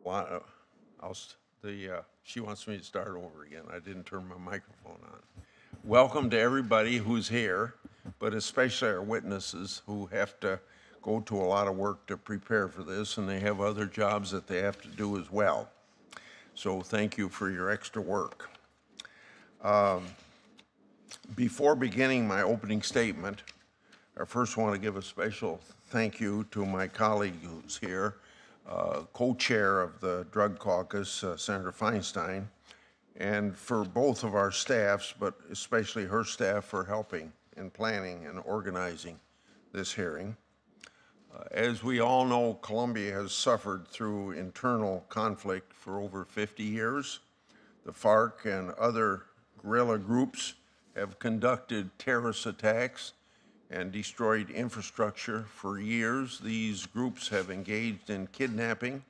Well, she wants me to start over again. I didn't turn my microphone on. Welcome to everybody who's here, but especially our witnesses who have to go to a lot of work to prepare for this, and they have other jobs that they have to do as well. So thank you for your extra work. Before beginning my opening statement, I first want to give a special thank you to my colleague who's here, co-chair of the Drug Caucus, Senator Feinstein, and for both of our staffs, but especially her staff for helping in planning and organizing this hearing. As we all know, Colombia has suffered through internal conflict for over 50 years. The FARC and other guerrilla groups have conducted terrorist attacks and destroyed infrastructure for years. These groups have engaged in kidnapping,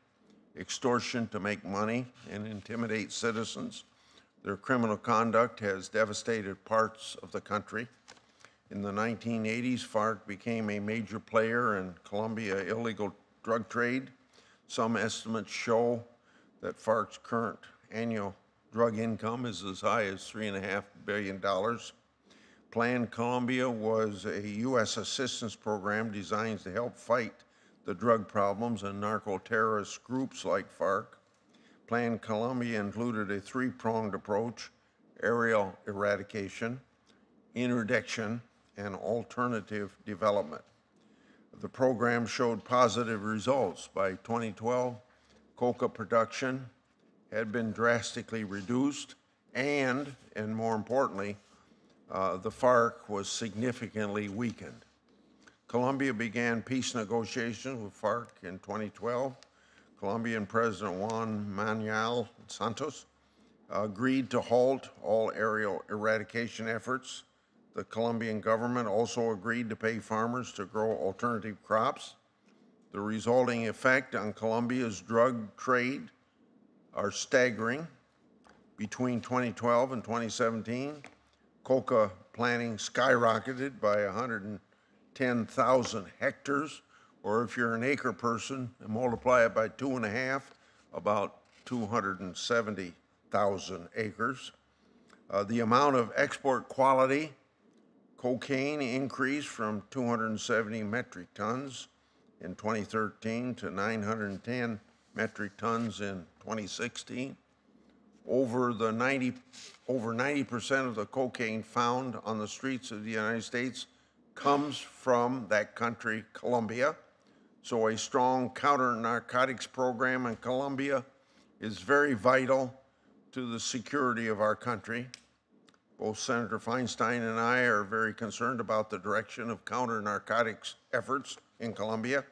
extortion to make money, and intimidate citizens. Their criminal conduct has devastated parts of the country. In the 1980s, FARC became a major player in Colombia illegal drug trade. Some estimates show that FARC's current annual drug income is as high as $3.5 billion. Plan Colombia was a U.S. assistance program designed to help fight the drug problems and narco-terrorist groups like FARC. Plan Colombia included a three-pronged approach: aerial eradication, interdiction, and alternative development. The program showed positive results. By 2012, coca production had been drastically reduced, and more importantly, the FARC was significantly weakened. Colombia began peace negotiations with FARC in 2012. Colombian President Juan Manuel Santos agreed to halt all aerial eradication efforts. The Colombian government also agreed to pay farmers to grow alternative crops. The resulting effect on Colombia's drug trade are staggering. Between 2012 and 2017, coca planting skyrocketed by 110,000 hectares, or if you're an acre person and multiply it by 2.5, about 270,000 acres. The amount of export quality cocaine increased from 270 metric tons in 2013 to 910 metric tons in 2016. Over 90% of the cocaine found on the streets of the United States comes from that country, Colombia. So a strong counter-narcotics program in Colombia is very vital to the security of our country. Both Senator Feinstein and I are very concerned about the direction of counter-narcotics efforts in Colombia.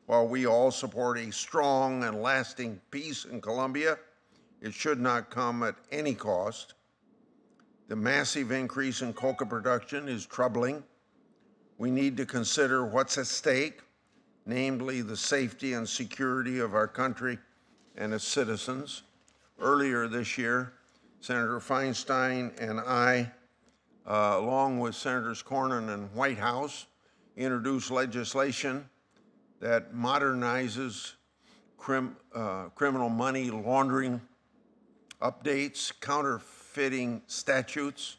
While we all support a strong and lasting peace in Colombia, it should not come at any cost. The massive increase in coca production is troubling. We need to consider what's at stake, namely the safety and security of our country and its citizens. Earlier this year, Senator Feinstein and I, along with Senators Cornyn and Whitehouse, introduced legislation that modernizes criminal money laundering, updates counterfeiting statutes,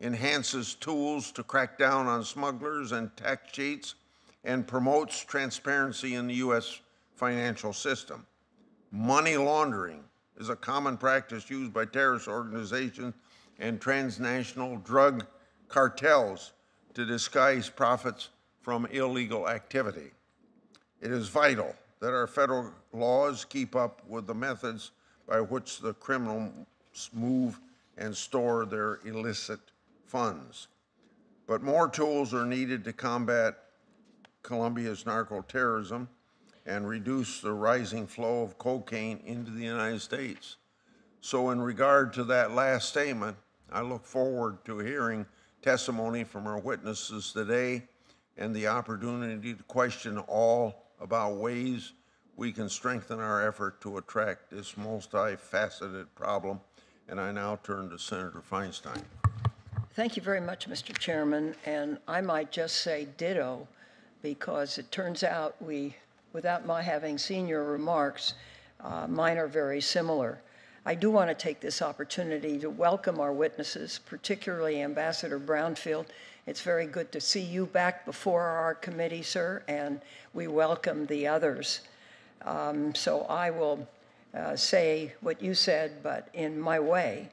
enhances tools to crack down on smugglers and tax cheats, and promotes transparency in the U.S. financial system. Money laundering is a common practice used by terrorist organizations and transnational drug cartels to disguise profits from illegal activity. It is vital that our federal laws keep up with the methods by which the criminals move and store their illicit funds. But more tools are needed to combat Colombia's narco-terrorism and reduce the rising flow of cocaine into the United States. So in regard to that last statement, I look forward to hearing testimony from our witnesses today and the opportunity to question all about ways we can strengthen our effort to attract this multifaceted problem. And I now turn to Senator Feinstein. Thank you very much, Mr. Chairman. And I might just say ditto, because it turns out without my having seen your remarks, Mine are very similar. I do want to take this opportunity to welcome our witnesses, particularly Ambassador Brownfield. It's very good to see you back before our committee, sir, and we welcome the others. So I will say what you said, but in my way.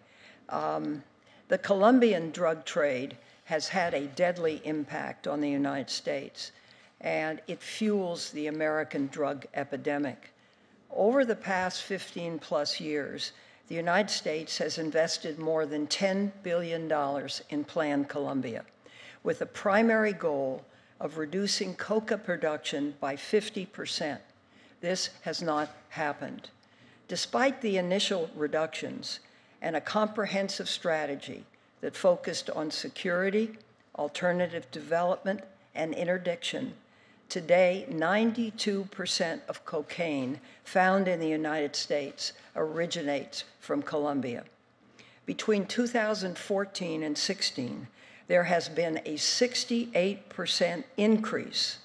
The Colombian drug trade has had a deadly impact on the United States, and it fuels the American drug epidemic. Over the past 15 plus years, the United States has invested more than $10 billion in Plan Colombia, with a primary goal of reducing coca production by 50%. This has not happened. Despite the initial reductions and a comprehensive strategy that focused on security, alternative development, and interdiction, today 92% of cocaine found in the United States originates from Colombia. Between 2014 and 16, there has been a 68% increase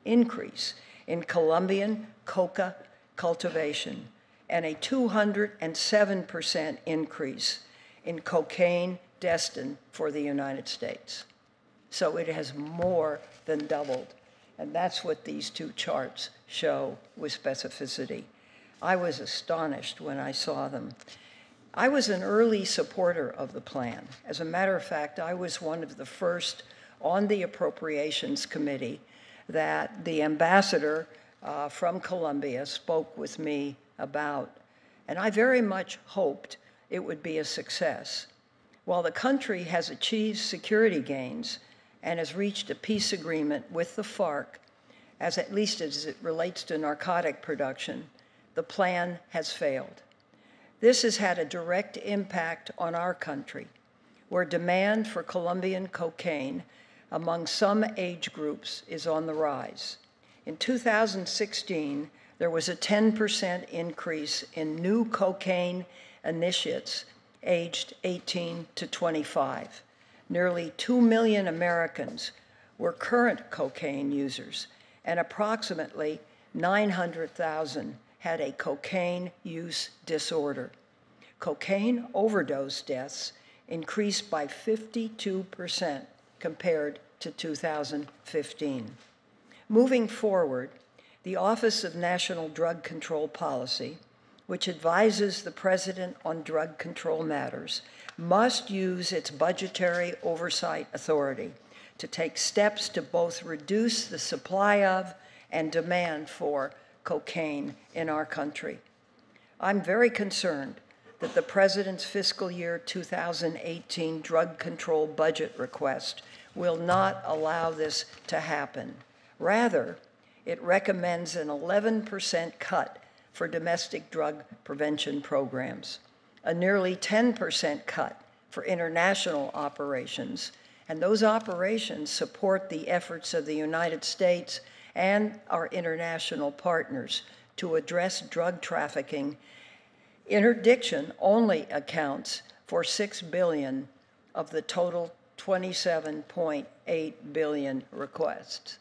in Colombian coca cultivation and a 207% increase in cocaine destined for the United States. So it has more than doubled. And that's what these two charts show with specificity. I was astonished when I saw them. I was an early supporter of the plan. As a matter of fact, I was one of the first on the Appropriations Committee that the ambassador from Colombia spoke with me about. And I very much hoped it would be a success. While the country has achieved security gains and has reached a peace agreement with the FARC, at least as it relates to narcotic production, the plan has failed. This has had a direct impact on our country, where demand for Colombian cocaine among some age groups is on the rise. In 2016, there was a 10% increase in new cocaine initiates aged 18 to 25. Nearly 2 million Americans were current cocaine users, and approximately 900,000 had a cocaine use disorder. Cocaine overdose deaths increased by 52% compared to 2015. Moving forward, the Office of National Drug Control Policy, which advises the President on drug control matters, must use its budgetary oversight authority to take steps to both reduce the supply of and demand for cocaine in our country. I'm very concerned that the President's fiscal year 2018 drug control budget request will not allow this to happen. Rather, it recommends an 11% cut for domestic drug prevention programs, a nearly 10% cut for international operations, and those operations support the efforts of the United States and our international partners to address drug trafficking. Interdiction only accounts for $6 billion of the total $27.8 billion requests.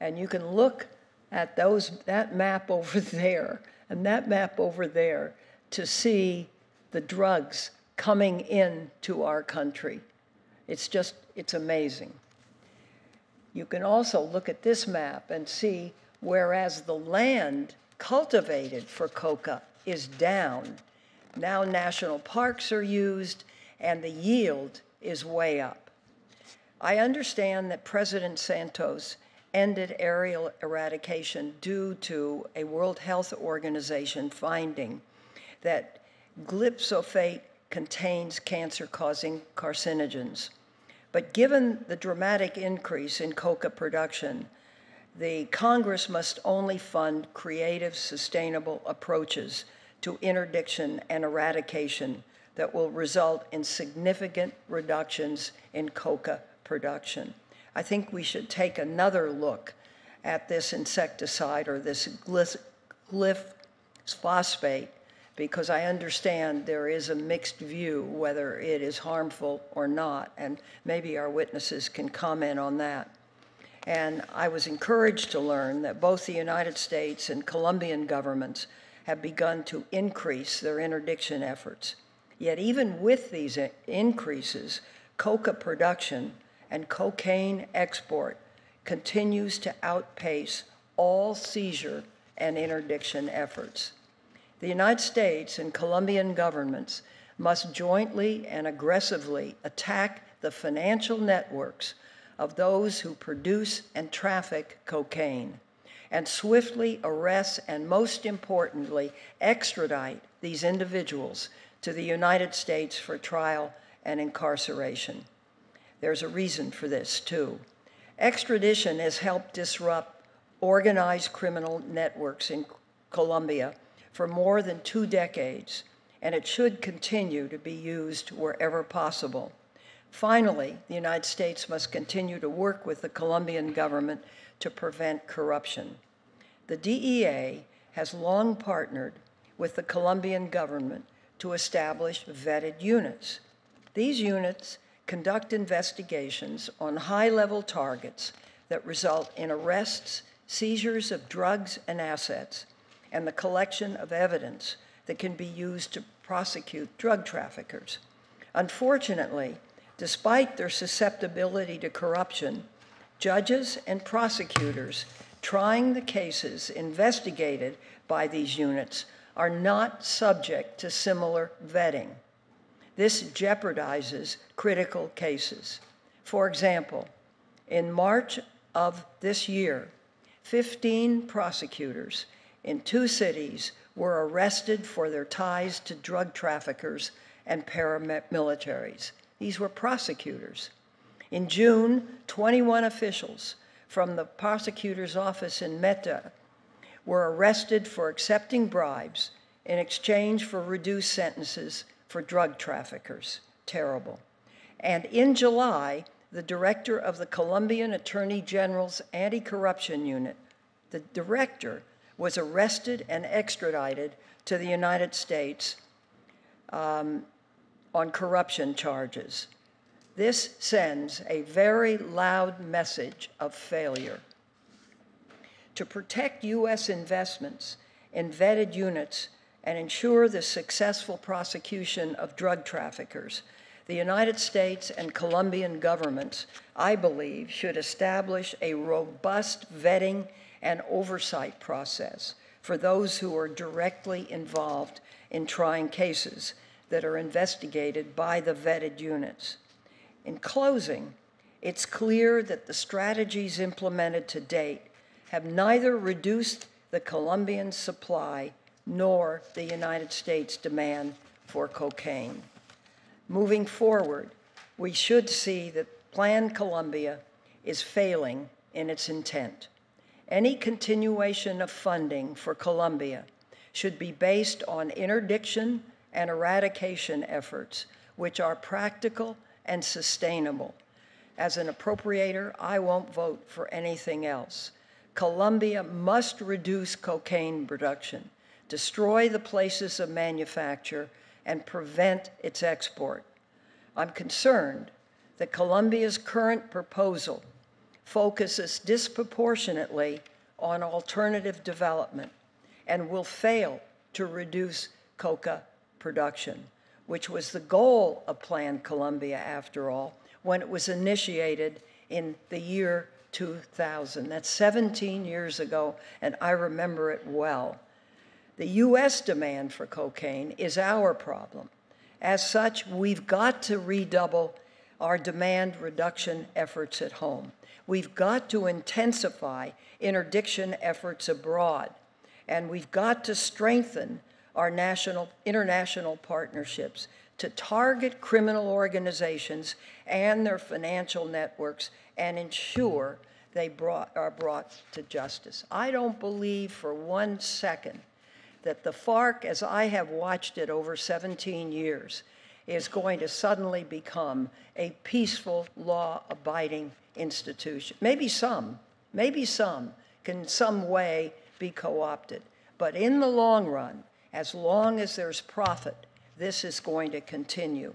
And you can look at that map over there and that map over there to see the drugs coming into our country. It's amazing. You can also look at this map and see whereas the land cultivated for coca is down, now national parks are used and the yield is way up. I understand that President Santos ended aerial eradication due to a World Health Organization finding that glyphosate contains cancer-causing carcinogens. But given the dramatic increase in coca production, the Congress must only fund creative, sustainable approaches to interdiction and eradication that will result in significant reductions in coca production. I think we should take another look at this insecticide or this glyphosate, because I understand there is a mixed view whether it is harmful or not, and maybe our witnesses can comment on that. And I was encouraged to learn that both the United States and Colombian governments have begun to increase their interdiction efforts. Yet even with these increases, coca production and cocaine export continues to outpace all seizure and interdiction efforts. The United States and Colombian governments must jointly and aggressively attack the financial networks of those who produce and traffic cocaine, and swiftly arrest and, most importantly, extradite these individuals to the United States for trial and incarceration. There's a reason for this, too. Extradition has helped disrupt organized criminal networks in Colombia for more than 2 decades, and it should continue to be used wherever possible. Finally, the United States must continue to work with the Colombian government to prevent corruption. The DEA has long partnered with the Colombian government to establish vetted units. These units conduct investigations on high-level targets that result in arrests, seizures of drugs and assets, and the collection of evidence that can be used to prosecute drug traffickers. Unfortunately, despite their susceptibility to corruption, judges and prosecutors trying the cases investigated by these units are not subject to similar vetting. This jeopardizes critical cases. For example, in March of this year, 15 prosecutors in 2 cities were arrested for their ties to drug traffickers and paramilitaries. These were prosecutors. In June, 21 officials from the prosecutor's office in Meta were arrested for accepting bribes in exchange for reduced sentences for drug traffickers. Terrible. And in July, the director of the Colombian Attorney General's Anti-Corruption Unit, the director, was arrested and extradited to the United States on corruption charges. This sends a very loud message of failure. To protect U.S. investments in vetted units and ensure the successful prosecution of drug traffickers, the United States and Colombian governments, I believe, should establish a robust vetting and oversight process for those who are directly involved in trying cases that are investigated by the vetted units. In closing, it's clear that the strategies implemented to date have neither reduced the Colombian supply nor the United States demand for cocaine. Moving forward, we should see that Plan Colombia is failing in its intent. Any continuation of funding for Colombia should be based on interdiction and eradication efforts, which are practical and sustainable. As an appropriator, I won't vote for anything else. Colombia must reduce cocaine production, destroy the places of manufacture, and prevent its export. I'm concerned that Colombia's current proposal focuses disproportionately on alternative development and will fail to reduce coca production, which was the goal of Plan Colombia, after all, when it was initiated in the year 2000. That's 17 years ago, and I remember it well. The U.S. demand for cocaine is our problem. As such, we've got to redouble our demand reduction efforts at home. We've got to intensify interdiction efforts abroad, and we've got to strengthen our international partnerships to target criminal organizations and their financial networks and ensure they are brought to justice. I don't believe for 1 second that the FARC, as I have watched it over 17 years, is going to suddenly become a peaceful, law-abiding institution. Maybe some can in some way be co-opted. But in the long run, as long as there's profit, this is going to continue.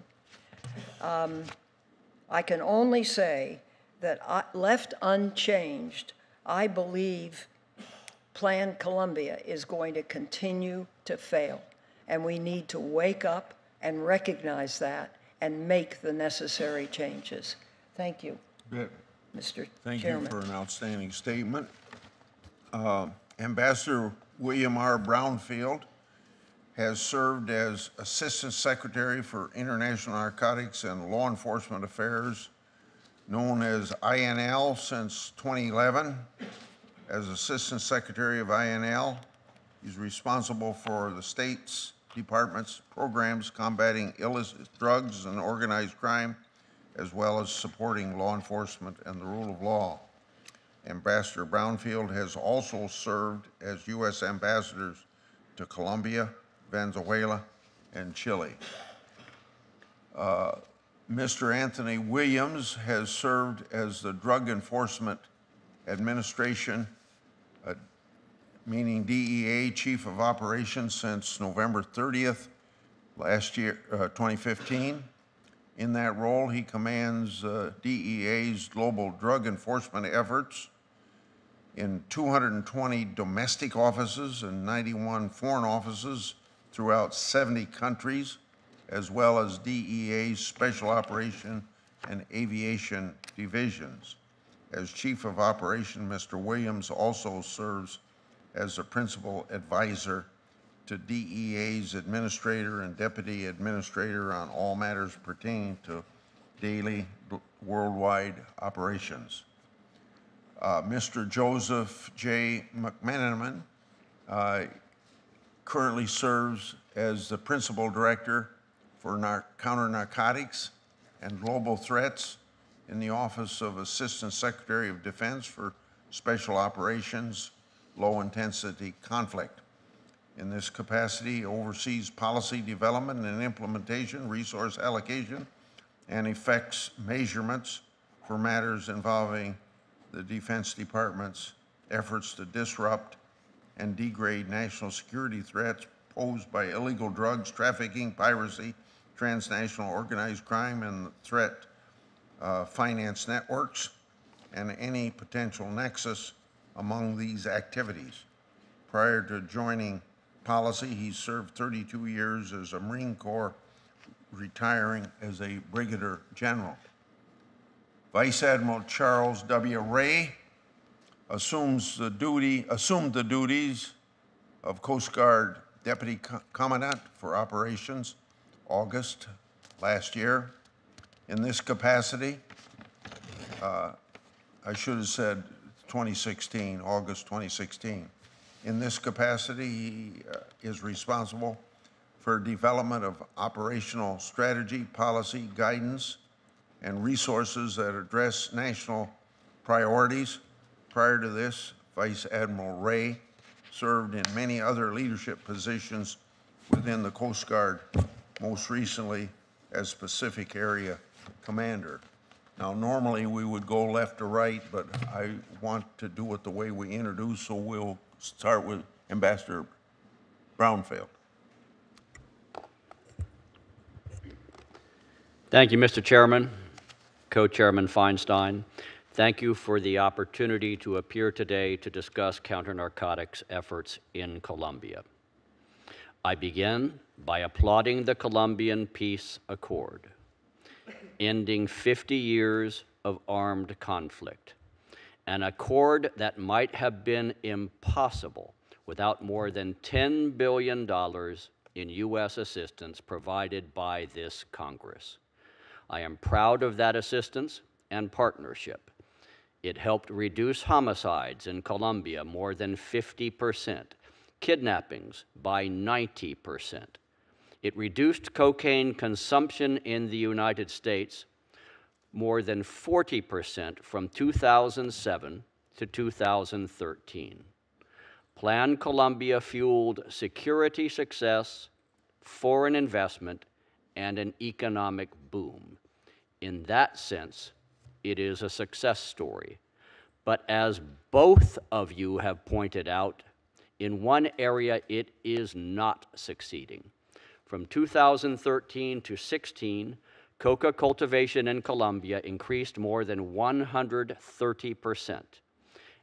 I can only say that left unchanged, I believe Plan Colombia is going to continue to fail, and we need to wake up and recognize that and make the necessary changes. Thank you, Mr. Thank Chairman. you for an outstanding statement. Ambassador William R. Brownfield has served as Assistant Secretary for International Narcotics and Law Enforcement Affairs, known as INL, since 2011. As Assistant Secretary of INL, he's responsible for the state's department's programs combating illicit drugs and organized crime, as well as supporting law enforcement and the rule of law. Ambassador Brownfield has also served as U.S. ambassadors to Colombia, Venezuela, and Chile. Mr. Anthony Williams has served as the Drug Enforcement Administration, meaning DEA Chief of Operations, since November 30th last year, 2015. In that role, he commands DEA's global drug enforcement efforts in 220 domestic offices and 91 foreign offices throughout 70 countries, as well as DEA's Special Operation and Aviation divisions. As Chief of Operation, Mr. Williams also serves as the principal advisor to DEA's administrator and deputy administrator on all matters pertaining to daily worldwide operations. Mr. Joseph J. McMenamin currently serves as the principal director for counter-narcotics and global threats in the Office of Assistant Secretary of Defense for Special Operations, Low-Intensity Conflict. In this capacity, he oversees policy development and implementation, resource allocation, and effects measurements for matters involving the Defense Department's efforts to disrupt and degrade national security threats posed by illegal drugs, trafficking, piracy, transnational organized crime, and threat finance networks, and any potential nexus among these activities. Prior to joining policy, he served 32 years as a Marine Corps, retiring as a Brigadier General. Vice Admiral Charles W. Ray assumed the duties of Coast Guard Deputy Commandant for Operations August last year. In this capacity, I should have said 2016, August 2016. In this capacity, he is responsible for development of operational strategy, policy, guidance, and resources that address national priorities. Prior to this, Vice Admiral Ray served in many other leadership positions within the Coast Guard, most recently as Pacific Area Commander. Now, normally we would go left to right, but I want to do it the way we introduce, so we'll start with Ambassador Brownfield. Thank you, Mr. Chairman, Co-Chairman Feinstein. Thank you for the opportunity to appear today to discuss counter-narcotics efforts in Colombia. I begin by applauding the Colombian Peace Accord, ending 50 years of armed conflict, an accord that might have been impossible without more than $10 billion in U.S. assistance provided by this Congress. I am proud of that assistance and partnership. It helped reduce homicides in Colombia more than 50%, kidnappings by 90%. It reduced cocaine consumption in the United States more than 40% from 2007 to 2013. Plan Colombia fueled security success, foreign investment, and an economic boom. In that sense, it is a success story. But as both of you have pointed out, in one area it is not succeeding. From 2013 to 16, coca cultivation in Colombia increased more than 130%,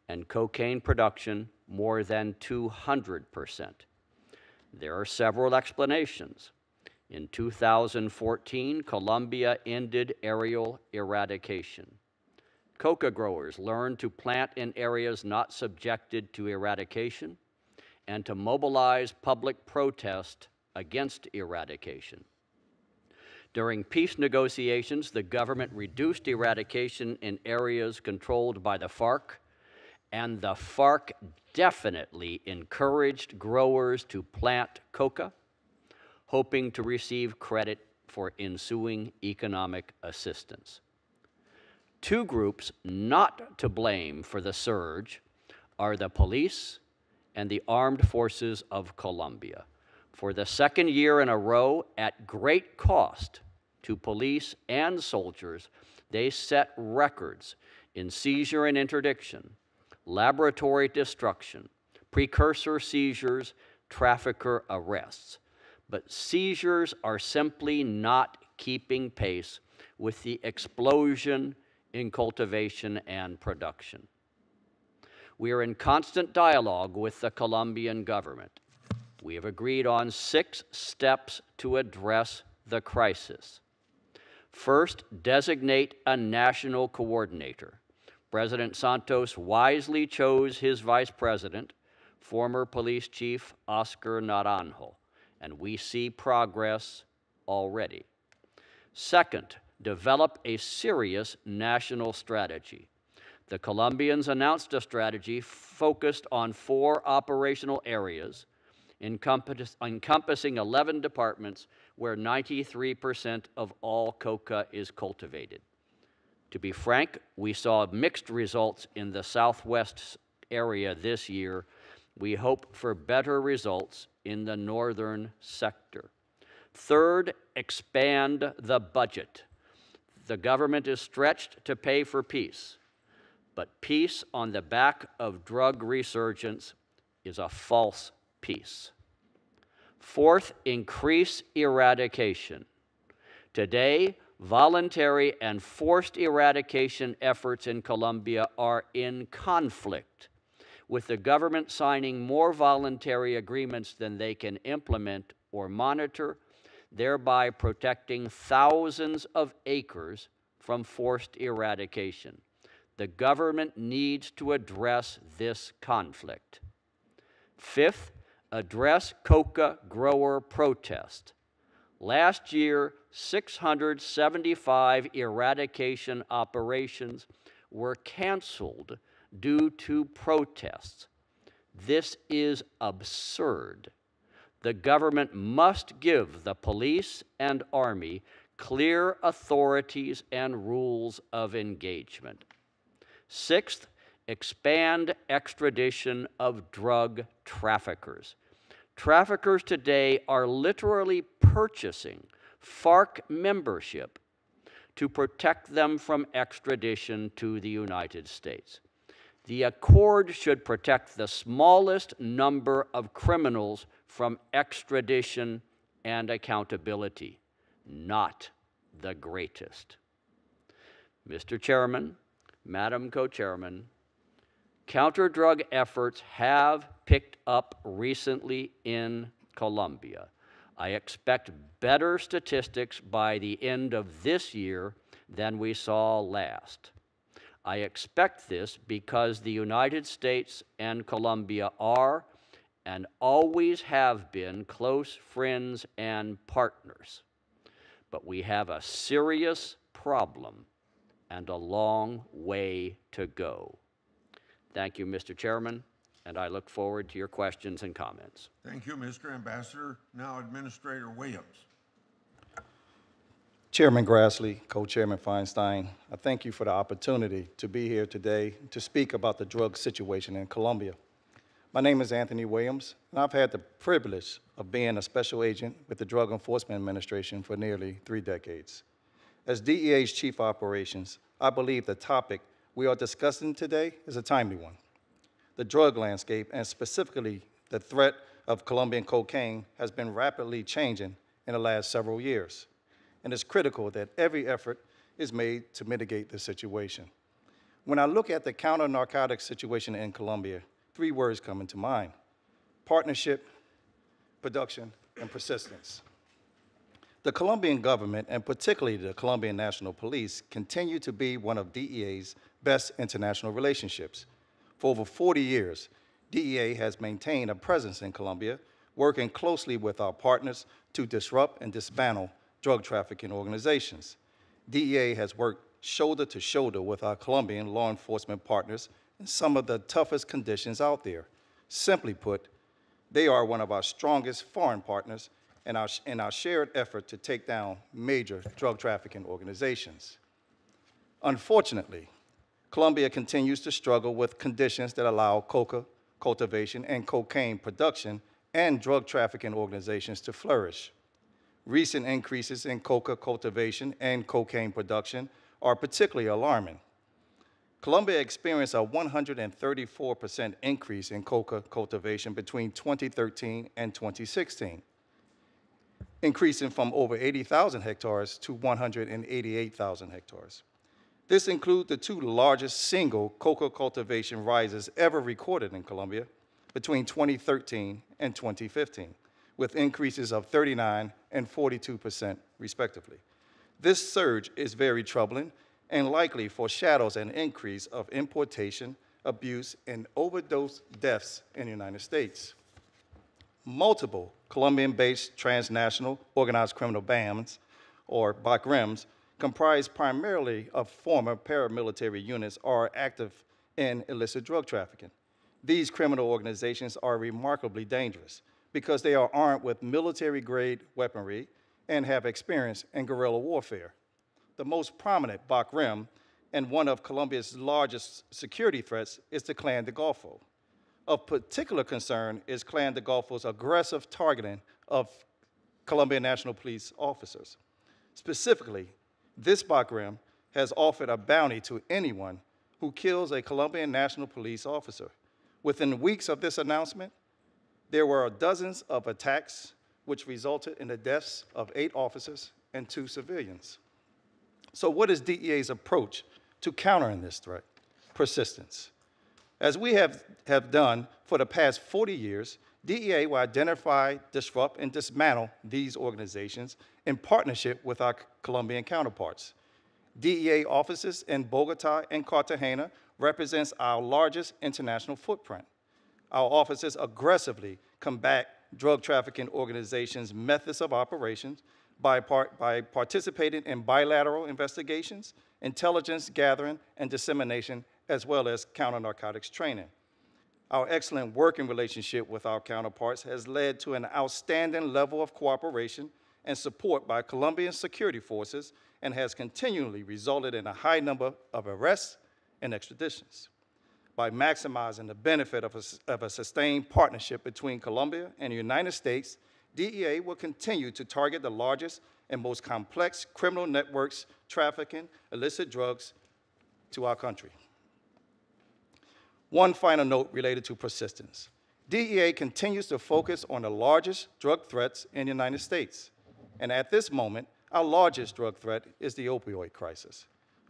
and cocaine production more than 200%. There are several explanations. In 2014, Colombia ended aerial eradication. Coca growers learned to plant in areas not subjected to eradication and to mobilize public protest against eradication. During peace negotiations, the government reduced eradication in areas controlled by the FARC, and the FARC definitely encouraged growers to plant coca, hoping to receive credit for ensuing economic assistance. Two groups not to blame for the surge are the police and the armed forces of Colombia. For the second year in a row, at great cost to police and soldiers, they set records in seizure and interdiction, laboratory destruction, precursor seizures, trafficker arrests. But seizures are simply not keeping pace with the explosion in cultivation and production. We are in constant dialogue with the Colombian government. We have agreed on 6 steps to address the crisis. First, designate a national coordinator. President Santos wisely chose his vice president, former police chief Oscar Naranjo, and we see progress already. Second, develop a serious national strategy. The Colombians announced a strategy focused on 4 operational areas, encompassing 11 departments where 93% of all coca is cultivated. To be frank, we saw mixed results in the southwest area this year. We hope for better results in the northern sector. Third, expand the budget. The government is stretched to pay for peace, but peace on the back of drug resurgence is a false peace. Fourth, increase eradication. Today, voluntary and forced eradication efforts in Colombia are in conflict, with the government signing more voluntary agreements than they can implement or monitor, thereby protecting thousands of acres from forced eradication. The government needs to address this conflict. Fifth, address coca grower protest. Last year, 675 eradication operations were canceled due to protests. This is absurd. The government must give the police and army clear authorities and rules of engagement. Sixth, expand extradition of drug traffickers. Traffickers today are literally purchasing FARC membership to protect them from extradition to the United States. The accord should protect the smallest number of criminals from extradition and accountability, not the greatest. Mr. Chairman, Madam Co-Chairman, counter-drug efforts have picked up recently in Colombia. I expect better statistics by the end of this year than we saw last. I expect this because the United States and Colombia are and always have been close friends and partners. But we have a serious problem and a long way to go. Thank you, Mr. Chairman, and I look forward to your questions and comments. Thank you, Mr. Ambassador. Now, Administrator Williams. Chairman Grassley, Co-Chairman Feinstein, I thank you for the opportunity to be here today to speak about the drug situation in Colombia. My name is Anthony Williams, and I've had the privilege of being a special agent with the Drug Enforcement Administration for nearly 3 decades. As DEA's Chief Operations, I believe the topic we are discussing today is a timely one. The drug landscape, and specifically the threat of Colombian cocaine, has been rapidly changing in the last several years, and it's critical that every effort is made to mitigate the situation. When I look at the counter-narcotics situation in Colombia, three words come into mind: partnership, production, and persistence. The Colombian government, and particularly the Colombian National Police, continue to be one of DEA's best international relationships. For over 40 years, DEA has maintained a presence in Colombia, working closely with our partners to disrupt and dismantle drug trafficking organizations. DEA has worked shoulder to shoulder with our Colombian law enforcement partners in some of the toughest conditions out there. Simply put, they are one of our strongest foreign partners in our shared effort to take down major drug trafficking organizations. Unfortunately, Colombia continues to struggle with conditions that allow coca cultivation and cocaine production and drug trafficking organizations to flourish. Recent increases in coca cultivation and cocaine production are particularly alarming. Colombia experienced a 134% increase in coca cultivation between 2013 and 2016, increasing from over 80,000 hectares to 188,000 hectares. This includes the two largest single coca cultivation rises ever recorded in Colombia between 2013 and 2015, with increases of 39% and 42% respectively. This surge is very troubling and likely foreshadows an increase of importation, abuse, and overdose deaths in the United States. Multiple Colombian-based transnational organized criminal bands, or BACRIMs, comprised primarily of former paramilitary units, are active in illicit drug trafficking. These criminal organizations are remarkably dangerous because they are armed with military-grade weaponry and have experience in guerrilla warfare. The most prominent BACRIM and one of Colombia's largest security threats is the Clan de Golfo. Of particular concern is Clan de Golfo's aggressive targeting of Colombian National Police officers. Specifically, this BACRIM has offered a bounty to anyone who kills a Colombian National Police officer. Within weeks of this announcement, there were dozens of attacks which resulted in the deaths of 8 officers and 2 civilians. So what is DEA's approach to countering this threat? Persistence. As we have done for the past 40 years, DEA will identify, disrupt, and dismantle these organizations in partnership with our Colombian counterparts. DEA offices in Bogota and Cartagena represents our largest international footprint. Our offices aggressively combat drug trafficking organizations' methods of operations by participating in bilateral investigations, intelligence gathering and dissemination, as well as counter-narcotics training. Our excellent working relationship with our counterparts has led to an outstanding level of cooperation and support by Colombian security forces and has continually resulted in a high number of arrests and extraditions. By maximizing the benefit of a sustained partnership between Colombia and the United States, DEA will continue to target the largest and most complex criminal networks trafficking illicit drugs to our country. One final note related to persistence. DEA continues to focus on the largest drug threats in the United States. And at this moment, our largest drug threat is the opioid crisis.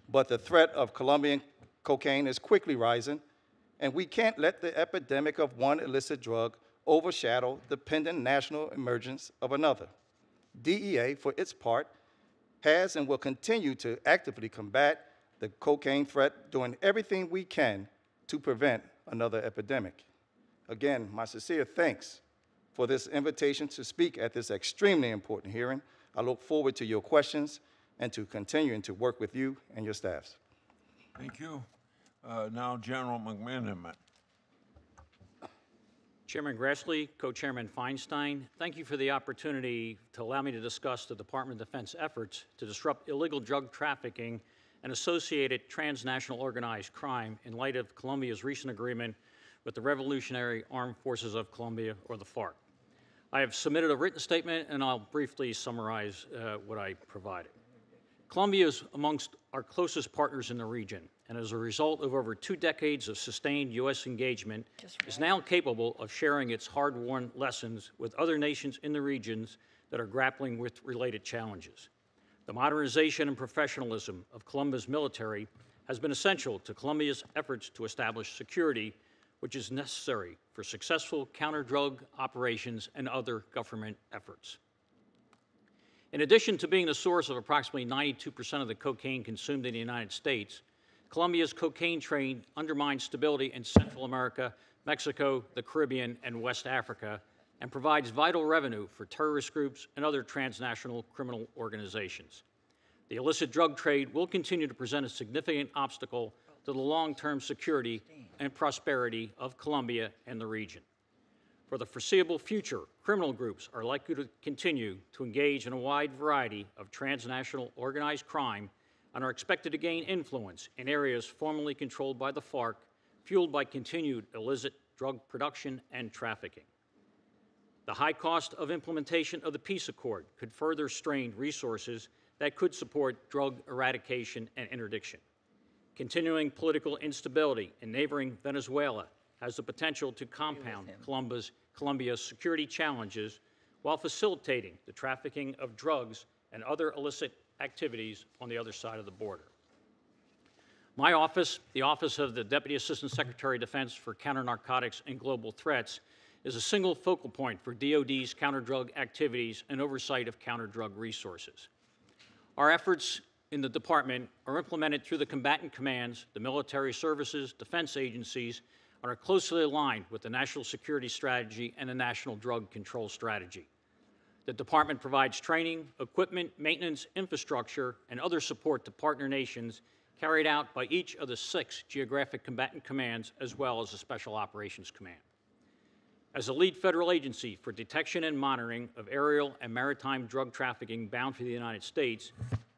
But the threat of Colombian cocaine is quickly rising, and we can't let the epidemic of one illicit drug overshadow the pending national emergence of another. DEA, for its part, has and will continue to actively combat the cocaine threat, doing everything we can to prevent another epidemic. Again, my sincere thanks for this invitation to speak at this extremely important hearing. I look forward to your questions and to continuing to work with you and your staffs. Thank you. Now, General McManaman. Chairman Grassley, Co-Chairman Feinstein, thank you for the opportunity to allow me to discuss the Department of Defense efforts to disrupt illegal drug trafficking and associated transnational organized crime in light of Colombia's recent agreement with the Revolutionary Armed Forces of Colombia, or the FARC. I have submitted a written statement, and I'll briefly summarize what I provided. Colombia is amongst our closest partners in the region, and as a result of over 2 decades of sustained U.S. engagement, is now capable of sharing its hard-won lessons with other nations in the regions that are grappling with related challenges. The modernization and professionalism of Colombia's military has been essential to Colombia's efforts to establish security which is necessary for successful counter-drug operations and other government efforts. In addition to being the source of approximately 92% of the cocaine consumed in the United States, Colombia's cocaine trade undermines stability in Central America, Mexico, the Caribbean, and West Africa, and provides vital revenue for terrorist groups and other transnational criminal organizations. The illicit drug trade will continue to present a significant obstacle to the long-term security and prosperity of Colombia and the region. For the foreseeable future, criminal groups are likely to continue to engage in a wide variety of transnational organized crime and are expected to gain influence in areas formerly controlled by the FARC, fueled by continued illicit drug production and trafficking. The high cost of implementation of the peace accord could further strain resources that could support drug eradication and interdiction. Continuing political instability in neighboring Venezuela has the potential to compound Colombia's security challenges while facilitating the trafficking of drugs and other illicit activities on the other side of the border. My office, the Office of the Deputy Assistant Secretary of Defense for Counter-Narcotics and Global Threats, is a single focal point for DoD's counter-drug activities and oversight of counter-drug resources. Our efforts in the department are implemented through the combatant commands, the military services, defense agencies, and are closely aligned with the National Security Strategy and the National Drug Control Strategy. The department provides training, equipment, maintenance, infrastructure, and other support to partner nations carried out by each of the 6 geographic combatant commands, as well as the Special Operations Command. As a lead federal agency for detection and monitoring of aerial and maritime drug trafficking bound for the United States,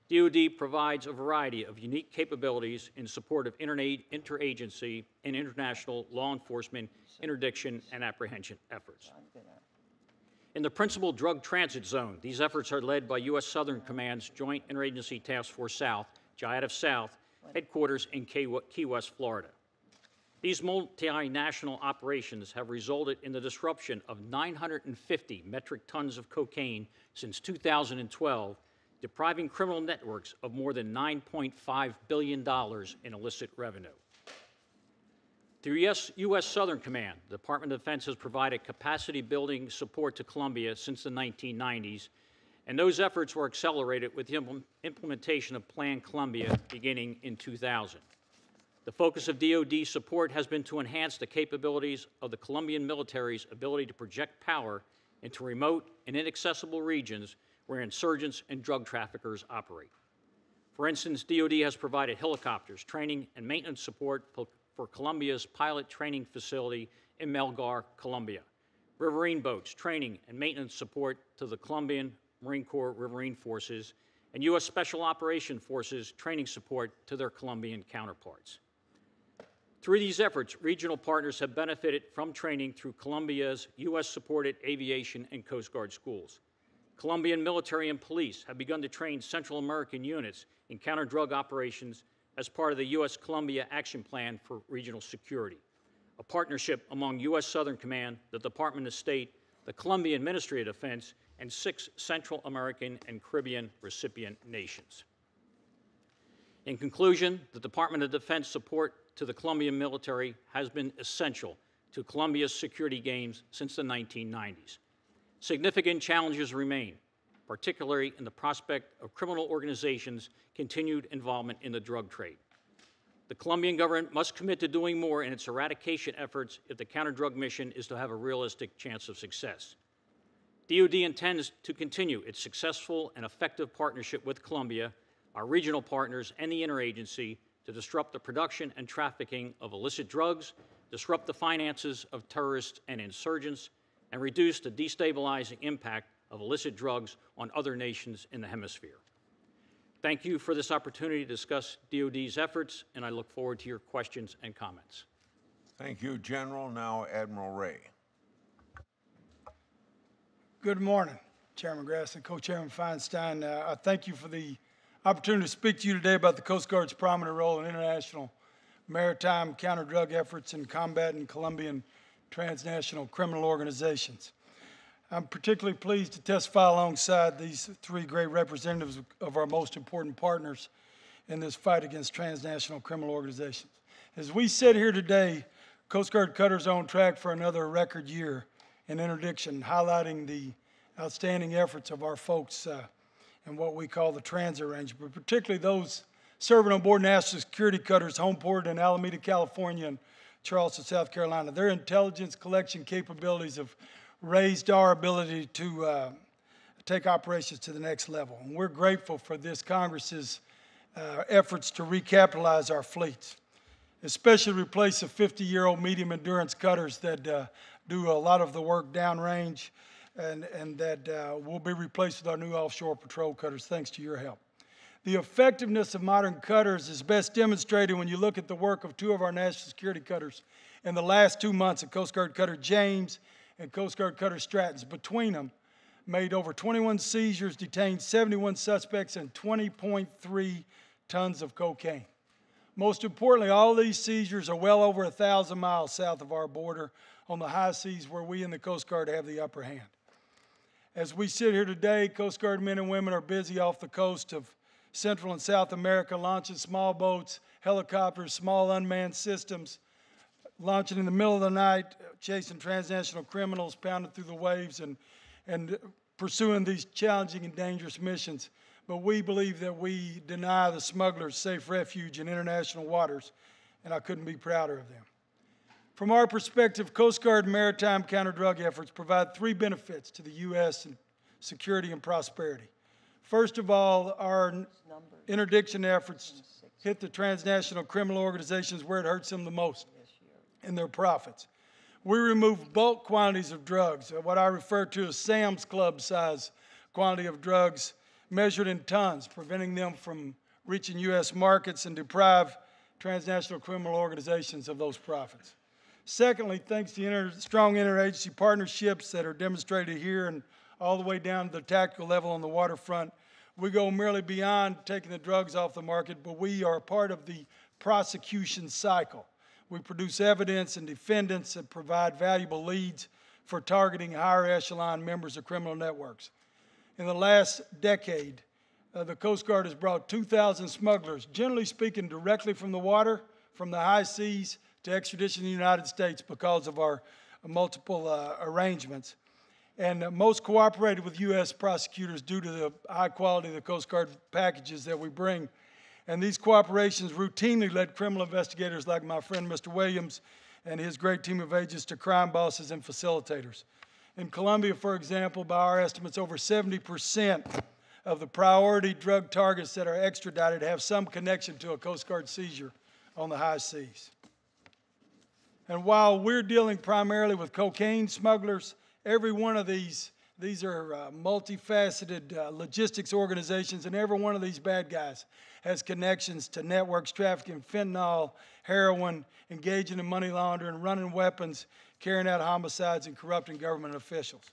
DoD provides a variety of unique capabilities in support of interagency and international law enforcement, interdiction, and apprehension efforts. In the principal drug transit zone, these efforts are led by U.S. Southern Command's Joint Interagency Task Force South, JIATF South, headquarters in Key West, Florida. These multinational operations have resulted in the disruption of 950 metric tons of cocaine since 2012, depriving criminal networks of more than $9.5 billion in illicit revenue. Through U.S. Southern Command, the Department of Defense has provided capacity-building support to Colombia since the 1990s, and those efforts were accelerated with the implementation of Plan Colombia beginning in 2000. The focus of DoD support has been to enhance the capabilities of the Colombian military's ability to project power into remote and inaccessible regions where insurgents and drug traffickers operate. For instance, DoD has provided helicopters, training, and maintenance support for Colombia's pilot training facility in Melgar, Colombia, riverine boats, training, and maintenance support to the Colombian Marine Corps Riverine Forces, and U.S. Special Operations Forces training support to their Colombian counterparts. Through these efforts, regional partners have benefited from training through Colombia's U.S.-supported aviation and Coast Guard schools. Colombian military and police have begun to train Central American units in counter-drug operations as part of the U.S.-Colombia Action Plan for Regional Security, a partnership among U.S. Southern Command, the Department of State, the Colombian Ministry of Defense, and 6 Central American and Caribbean recipient nations. In conclusion, the Department of Defense support to the Colombian military has been essential to Colombia's security gains since the 1990s. Significant challenges remain, particularly in the prospect of criminal organizations' continued involvement in the drug trade. The Colombian government must commit to doing more in its eradication efforts if the counter-drug mission is to have a realistic chance of success. DoD intends to continue its successful and effective partnership with Colombia, our regional partners, and the interagency to disrupt the production and trafficking of illicit drugs, disrupt the finances of terrorists and insurgents, and reduce the destabilizing impact of illicit drugs on other nations in the hemisphere. Thank you for this opportunity to discuss DoD's efforts, and I look forward to your questions and comments. Thank you, General. Now, Admiral Ray. Good morning, Chairman Grass and Co-Chairman Feinstein. I thank you for the opportunity to speak to you today about the Coast Guard's prominent role in international maritime counter-drug efforts in combating Colombian transnational criminal organizations. I'm particularly pleased to testify alongside these 3 great representatives of our most important partners in this fight against transnational criminal organizations. As we sit here today, Coast Guard cutters are on track for another record year in interdiction, highlighting the outstanding efforts of our folks in what we call the transit range, but particularly those serving on board national security cutters homeported in Alameda, California, and Charleston, South Carolina. Their intelligence collection capabilities have raised our ability to take operations to the next level. And we're grateful for this Congress's efforts to recapitalize our fleets, especially replace the 50-year-old medium endurance cutters that do a lot of the work downrange and that will be replaced with our new offshore patrol cutters thanks to your help. The effectiveness of modern cutters is best demonstrated when you look at the work of two of our national security cutters in the last 2 months of Coast Guard Cutter James and Coast Guard Cutter Stratton's. Between them, made over 21 seizures, detained 71 suspects, and 20.3 tons of cocaine. Most importantly, all these seizures are well over 1,000 miles south of our border on the high seas where we in the Coast Guard have the upper hand. As we sit here today, Coast Guard men and women are busy off the coast of Central and South America, launching small boats, helicopters, small unmanned systems, launching in the middle of the night, chasing transnational criminals, pounding through the waves, and pursuing these challenging and dangerous missions. But we believe that we deny the smugglers safe refuge in international waters, and I couldn't be prouder of them. From our perspective, Coast Guard and maritime counter-drug efforts provide 3 benefits to the U.S. in security and prosperity. First of all, our interdiction efforts hit the transnational criminal organizations where it hurts them the most, in their profits. We remove bulk quantities of drugs, what I refer to as Sam's Club size quantity of drugs, measured in tons, preventing them from reaching U.S. markets and deprive transnational criminal organizations of those profits. Secondly, thanks to strong interagency partnerships that are demonstrated here and all the way down to the tactical level on the waterfront, we go merely beyond taking the drugs off the market, but we are a part of the prosecution cycle. We produce evidence and defendants that provide valuable leads for targeting higher echelon members of criminal networks. In the last decade, the Coast Guard has brought 2,000 smugglers, generally speaking, directly from the water, from the high seas, to extradition in the United States because of our multiple arrangements. And most cooperated with U.S. prosecutors due to the high quality of the Coast Guard packages that we bring. And these cooperations routinely led criminal investigators like my friend Mr. Williams and his great team of agents to crime bosses and facilitators. In Colombia, for example, by our estimates, over 70% of the priority drug targets that are extradited have some connection to a Coast Guard seizure on the high seas. And while we're dealing primarily with cocaine smugglers, every one of these are multifaceted logistics organizations, and every one of these bad guys has connections to networks trafficking fentanyl, heroin, engaging in money laundering, running weapons, carrying out homicides, and corrupting government officials.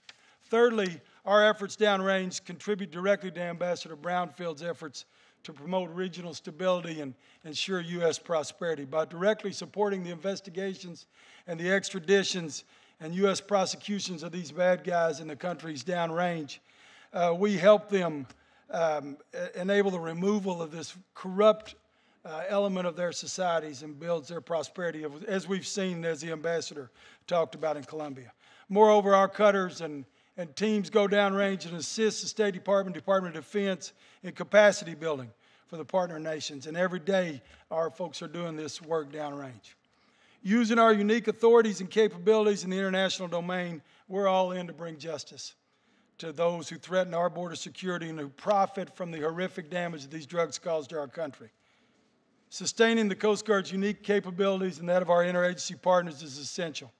Thirdly, our efforts downrange contribute directly to Ambassador Brownfield's efforts to promote regional stability and ensure U.S. prosperity. By directly supporting the investigations and the extraditions and U.S. prosecutions of these bad guys in the countries downrange, we help them enable the removal of this corrupt element of their societies and builds their prosperity, as we've seen, as the ambassador talked about in Colombia. Moreover, our cutters and teams go downrange and assist the State Department, Department of Defense in capacity building for the partner nations. And every day, our folks are doing this work downrange. Using our unique authorities and capabilities in the international domain, we're all in to bring justice to those who threaten our border security and who profit from the horrific damage that these drugs cause to our country. Sustaining the Coast Guard's unique capabilities and that of our interagency partners is essential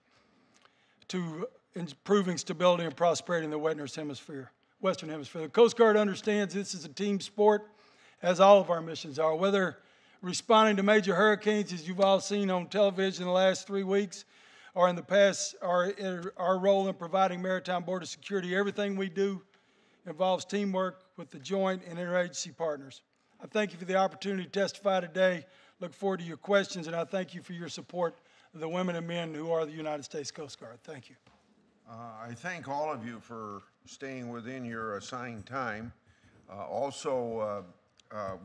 to improving stability and prosperity in the Western Hemisphere. The Coast Guard understands this is a team sport, as all of our missions are, whether responding to major hurricanes, as you've all seen on television in the last 3 weeks, or in the past, our role in providing maritime border security. Everything we do involves teamwork with the joint and interagency partners. I thank you for the opportunity to testify today. Look forward to your questions, and I thank you for your support of the women and men who are the United States Coast Guard. Thank you. I thank all of you for staying within your assigned time.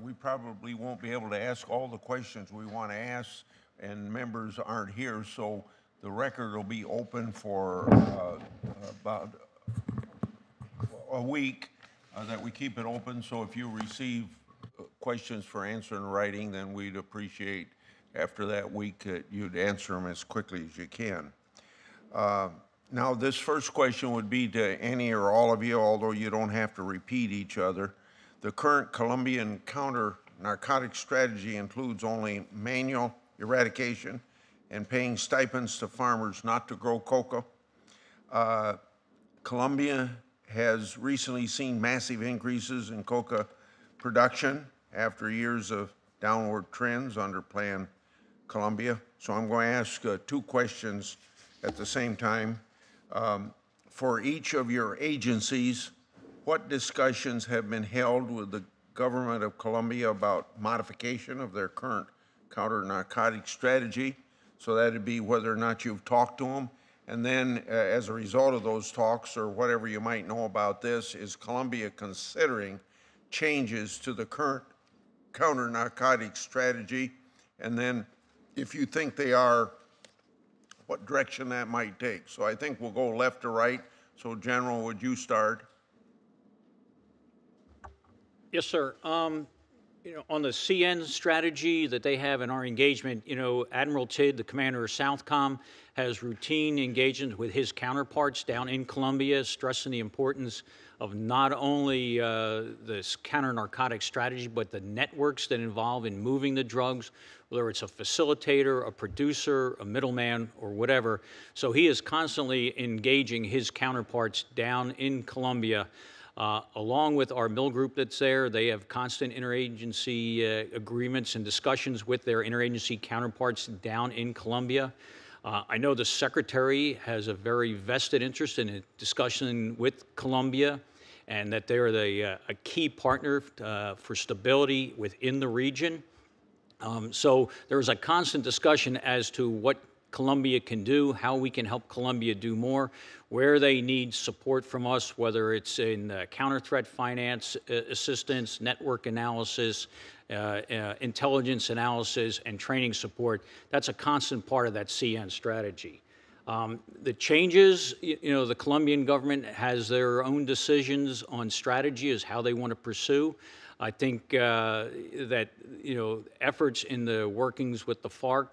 We probably won't be able to ask all the questions we want to ask, and members aren't here, so The record will be open for about a week, that we keep it open. So if you receive questions for answer in writing, then we'd appreciate after that week that you'd answer them as quickly as you can. Now, this first question would be to any or all of you, although you don't have to repeat each other. The current Colombian counter-narcotics strategy includes only manual eradication and paying stipends to farmers not to grow coca. Colombia has recently seen massive increases in coca production after years of downward trends under Plan Colombia. So I'm going to ask two questions at the same time. For each of your agencies, what discussions have been held with the government of Colombia about modification of their current counter-narcotic strategy? So that'd be whether or not you've talked to them. And then as a result of those talks, or whatever you might know about this, is Colombia considering changes to the current counter-narcotic strategy? And then if you think they are, what direction that might take. So I think we'll go left to right. So General, would you start? Yes, sir. You know, on the CN strategy that they have in our engagement, you know, Admiral Tidd, the commander of Southcom, has routine engagement with his counterparts down in Colombia, stressing the importance of not only this counter-narcotic strategy, but the networks that involve in moving the drugs, whether it's a facilitator, a producer, a middleman, or whatever. So he is constantly engaging his counterparts down in Colombia. Along with our mill group that's there, they have constant interagency agreements and discussions with their interagency counterparts down in Colombia. I know the Secretary has a very vested interest in a discussion with Colombia, and that they're a key partner for stability within the region. So there's a constant discussion as to what Colombia can do, how we can help Colombia do more, where they need support from us, whether it's in counter-threat finance assistance, network analysis, intelligence analysis, and training support. That's a constant part of that CN strategy. The changes, you know, the Colombian government has their own decisions on strategy as how they want to pursue. I think that, you know, efforts in the workings with the FARC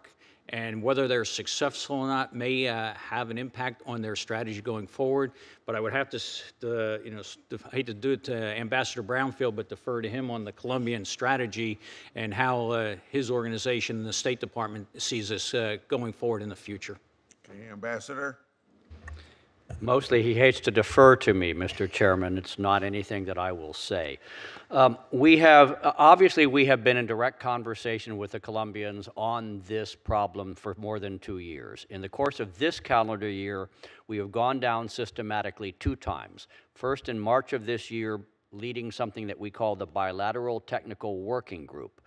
and whether they're successful or not may have an impact on their strategy going forward. But I would have to, you know, I hate to do it to Ambassador Brownfield, but defer to him on the Colombian strategy and how his organization and the State Department sees this going forward in the future. Okay, Ambassador? Mostly he hates to defer to me, Mr. Chairman. It's not anything that I will say. Obviously we have been in direct conversation with the Colombians on this problem for more than 2 years. In the course of this calendar year, we have gone down systematically 2 times. First in March of this year, leading something that we call the Bilateral Technical Working Group,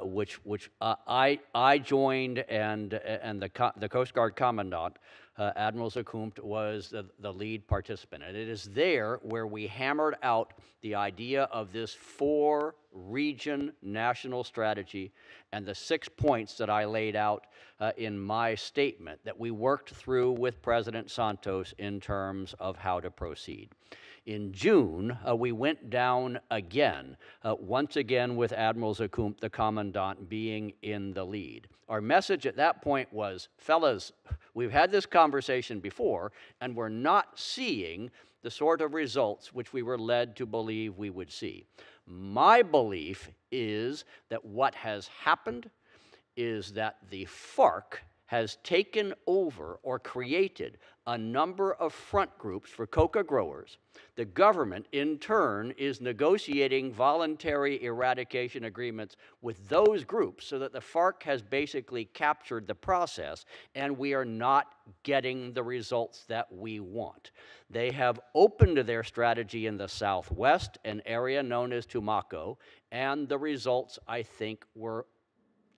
which I joined, and the Coast Guard Commandant, Admiral Zakumt, was the lead participant. And it is there where we hammered out the idea of this 4-region national strategy and the 6 points that I laid out in my statement that we worked through with President Santos in terms of how to proceed. In June, we went down again, once again with Admiral Zakumt, the Commandant, being in the lead. Our message at that point was, fellas, we've had this conversation before, and we're not seeing the sort of results which we were led to believe we would see. My belief is that what has happened is that the FARC has taken over or created a number of front groups for coca growers. The government, in turn, is negotiating voluntary eradication agreements with those groups so that the FARC has basically captured the process, and we are not getting the results that we want. They have opened their strategy in the southwest, an area known as Tumaco, and the results, I think, were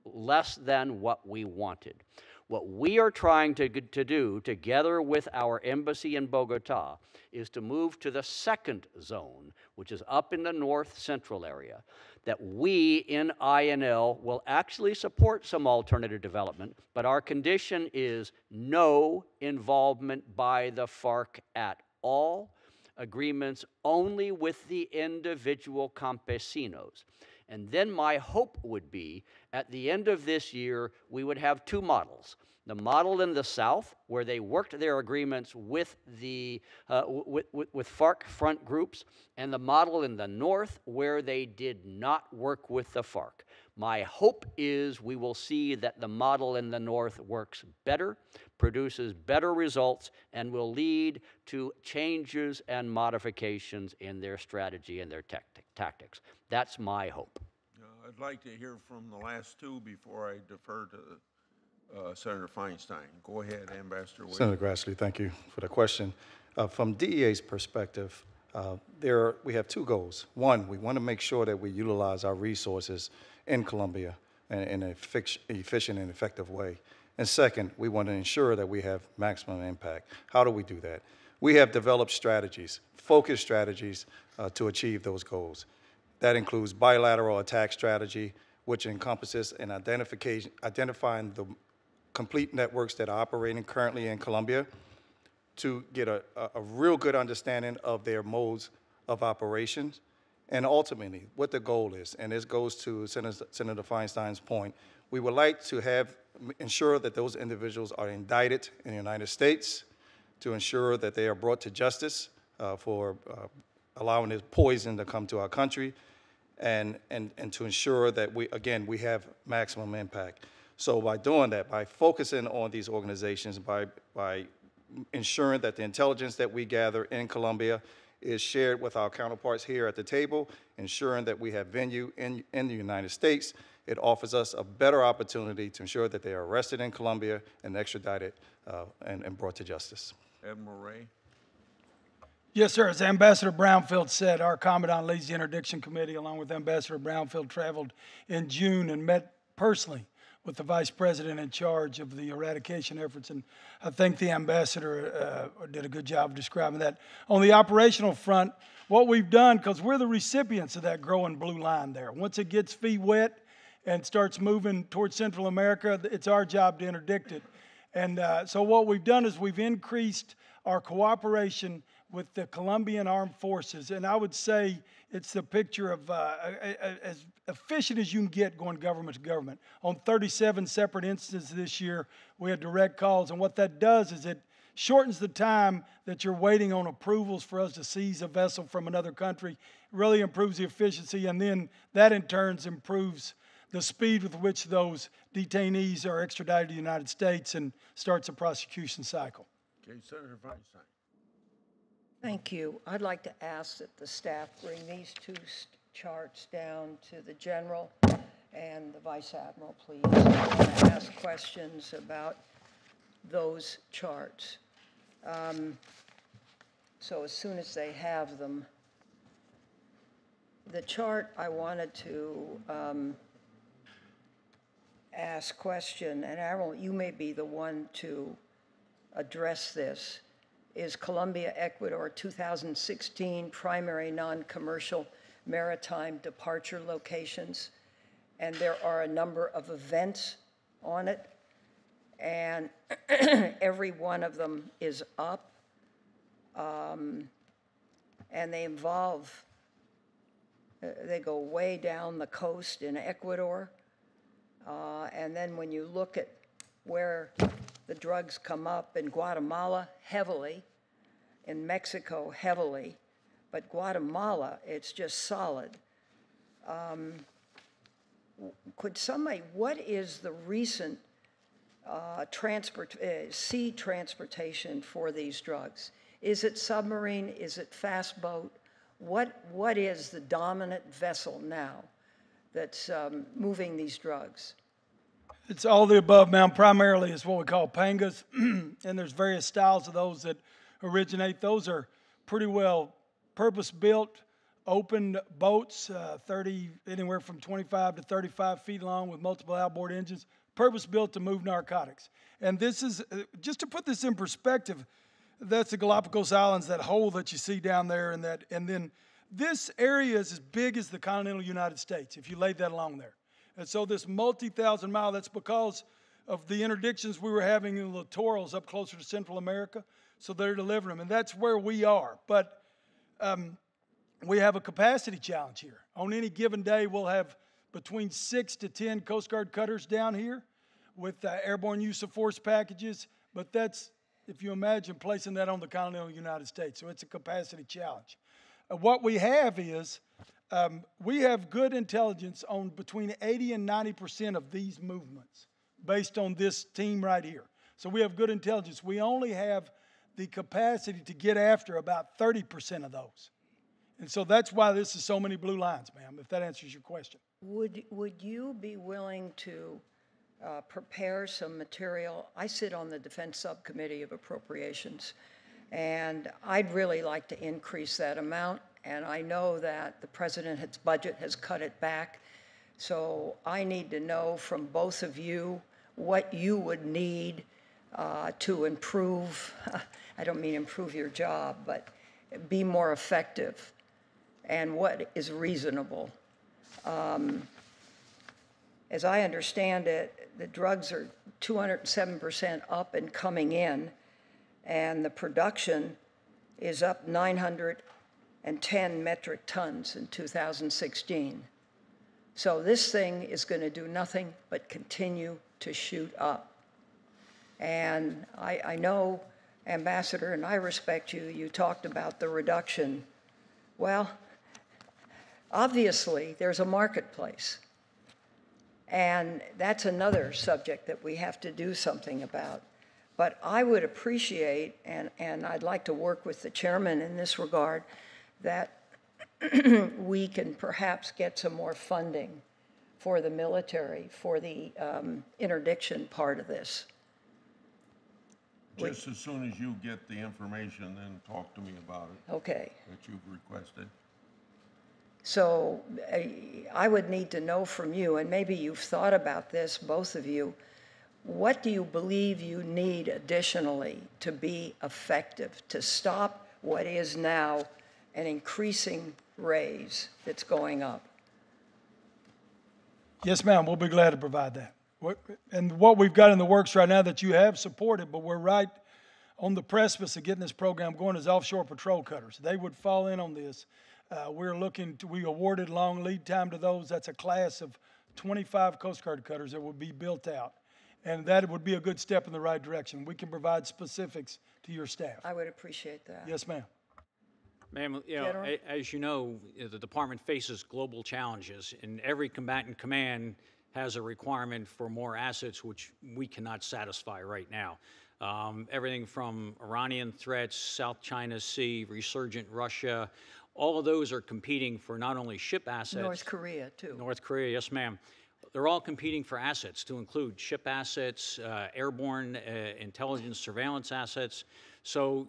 less than what we wanted. What we are trying to do, together with our embassy in Bogota, is to move to the second zone, which is up in the north central area, that we in INL will actually support some alternative development, but our condition is no involvement by the FARC at all, agreements only with the individual campesinos. And then my hope would be, at the end of this year, we would have two models. The model in the South, where they worked their agreements with the with FARC front groups, and the model in the North, where they did not work with the FARC. My hope is we will see that the model in the North works better, produces better results, and will lead to changes and modifications in their strategy and their tactics. That's my hope. I'd like to hear from the last two before I defer to Senator Feinstein. Go ahead, Ambassador Williams. Senator Grassley, thank you for the question. From DEA's perspective, we have two goals. One, we want to make sure that we utilize our resources in Colombia in an efficient and effective way. And second, we want to ensure that we have maximum impact. How do we do that? We have developed strategies, focused strategies to achieve those goals. That includes bilateral attack strategy, which encompasses an identifying the complete networks that are operating currently in Colombia to get a real good understanding of their modes of operations, and ultimately what the goal is. And this goes to Senator Feinstein's point. We would like to ensure that those individuals are indicted in the United States, to ensure that they are brought to justice for allowing this poison to come to our country, and to ensure that we have maximum impact. So by doing that, by focusing on these organizations, by ensuring that the intelligence that we gather in Colombia is shared with our counterparts here at the table, ensuring that we have venue in the United States, it offers us a better opportunity to ensure that they are arrested in Colombia and extradited and brought to justice. Admiral Ray. Yes, sir. As Ambassador Brownfield said, our Commandant leads the Interdiction Committee, along with Ambassador Brownfield, traveled in June and met personally with the Vice President in charge of the eradication efforts. And I think the Ambassador did a good job of describing that. On the operational front, what we've done, because we're the recipients of that growing blue line there. Once it gets feet wet and starts moving towards Central America, it's our job to interdict it. And so what we've done is we've increased our cooperation with the Colombian Armed Forces. And I would say it's the picture of as efficient as you can get going government to government. On 37 separate instances this year, we had direct calls. And what that does is it shortens the time that you're waiting on approvals for us to seize a vessel from another country. It really improves the efficiency. And then that in turn improves the speed with which those detainees are extradited to the United States and starts a prosecution cycle. Okay, Senator Feinstein. Thank you. I'd like to ask that the staff bring these two charts down to the General and the Vice Admiral, please. I want to ask questions about those charts. So as soon as they have them, the chart I wanted to ask question, and Admiral, you may be the one to address this, is Colombia, Ecuador 2016 primary non-commercial maritime departure locations. And there are a number of events on it, and every one of them is up, and they involve, they go way down the coast in Ecuador, and then when you look at where the drugs come up in Guatemala heavily, in Mexico heavily, but Guatemala, it's just solid. Could somebody, what is the recent sea transportation for these drugs? Is it submarine? Is it fast boat? What is the dominant vessel now that's moving these drugs? It's all the above, ma'am. Primarily it's what we call pangas, and there's various styles of those that originate. Those are pretty well purpose-built, open boats, anywhere from 25 to 35 feet long with multiple outboard engines, purpose-built to move narcotics. And this is, just to put this in perspective, that's the Galapagos Islands, that hole that you see down there, and then this area is as big as the continental United States, if you laid that along there. And so this multi-thousand mile, that's because of the interdictions we were having in the littorals up closer to Central America, so they're delivering them, and that's where we are. But we have a capacity challenge here. On any given day, we'll have between 6 to 10 Coast Guard cutters down here with airborne use of force packages, but that's, if you imagine, placing that on the continental United States, so it's a capacity challenge. What we have is, we have good intelligence on between 80 and 90% of these movements based on this team right here. So we have good intelligence. We only have the capacity to get after about 30% of those. And so that's why this is so many blue lines, ma'am, if that answers your question. Would you be willing to prepare some material? I sit on the Defense Subcommittee of Appropriations, and I'd really like to increase that amount. And I know that the President's budget has cut it back. So I need to know from both of you what you would need to improve, I don't mean improve your job, but be more effective, and what is reasonable. As I understand it, the drugs are 207% up and coming in, and the production is up 910 metric tons in 2016. So this thing is going to do nothing but continue to shoot up. And I know, Ambassador, and I respect you, you talked about the reduction. Well, obviously, there's a marketplace. And that's another subject that we have to do something about. But I would appreciate, and I'd like to work with the chairman in this regard, that we can perhaps get some more funding for the military, for the interdiction part of this. Just as soon as you get the information, then talk to me about it. Okay. That you've requested. So I would need to know from you, and maybe you've thought about this, both of you, what do you believe you need additionally to be effective, to stop what is now an increasing raise that's going up? Yes, ma'am, we'll be glad to provide that. And what we've got in the works right now that you have supported, but we're right on the precipice of getting this program going, is offshore patrol cutters. They would fall in on this. We awarded long lead time to those. That's a class of 25 Coast Guard cutters that would be built out. And that would be a good step in the right direction. We can provide specifics to your staff. I would appreciate that. Yes, ma'am. Ma'am, General? as you know, the department faces global challenges, and every combatant command has a requirement for more assets, which we cannot satisfy right now. Everything from Iranian threats, South China Sea, resurgent Russia, all of those are competing for not only ship assets. North Korea, too. North Korea, yes, ma'am. They're all competing for assets, to include ship assets, airborne intelligence surveillance assets. So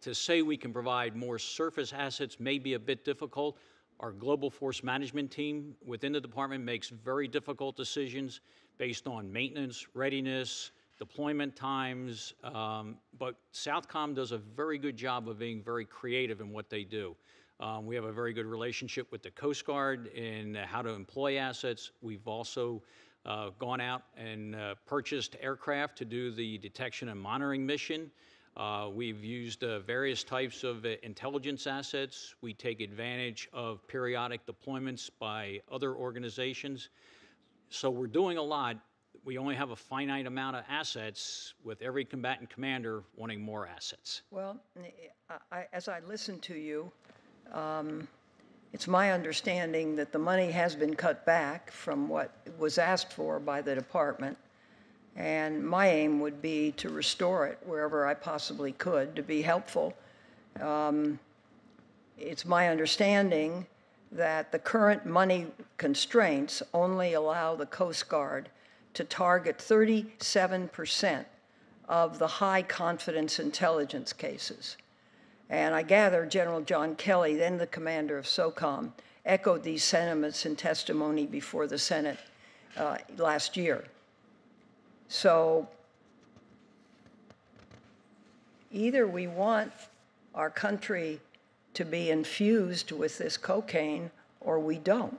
to say we can provide more surface assets may be a bit difficult. Our global force management team within the department makes very difficult decisions based on maintenance, readiness, deployment times, but Southcom does a very good job of being very creative in what they do. We have a very good relationship with the Coast Guard in how to employ assets. We've also gone out and purchased aircraft to do the detection and monitoring mission. We've used various types of intelligence assets. We take advantage of periodic deployments by other organizations. So we're doing a lot. We only have a finite amount of assets, with every combatant commander wanting more assets. Well, as I listen to you, it's my understanding that the money has been cut back from what was asked for by the department. And my aim would be to restore it wherever I possibly could to be helpful. It's my understanding that the current money constraints only allow the Coast Guard to target 37% of the high confidence intelligence cases. And I gather General John Kelly, then the commander of SOCOM, echoed these sentiments in testimony before the Senate last year. So either we want our country to be infused with this cocaine or we don't.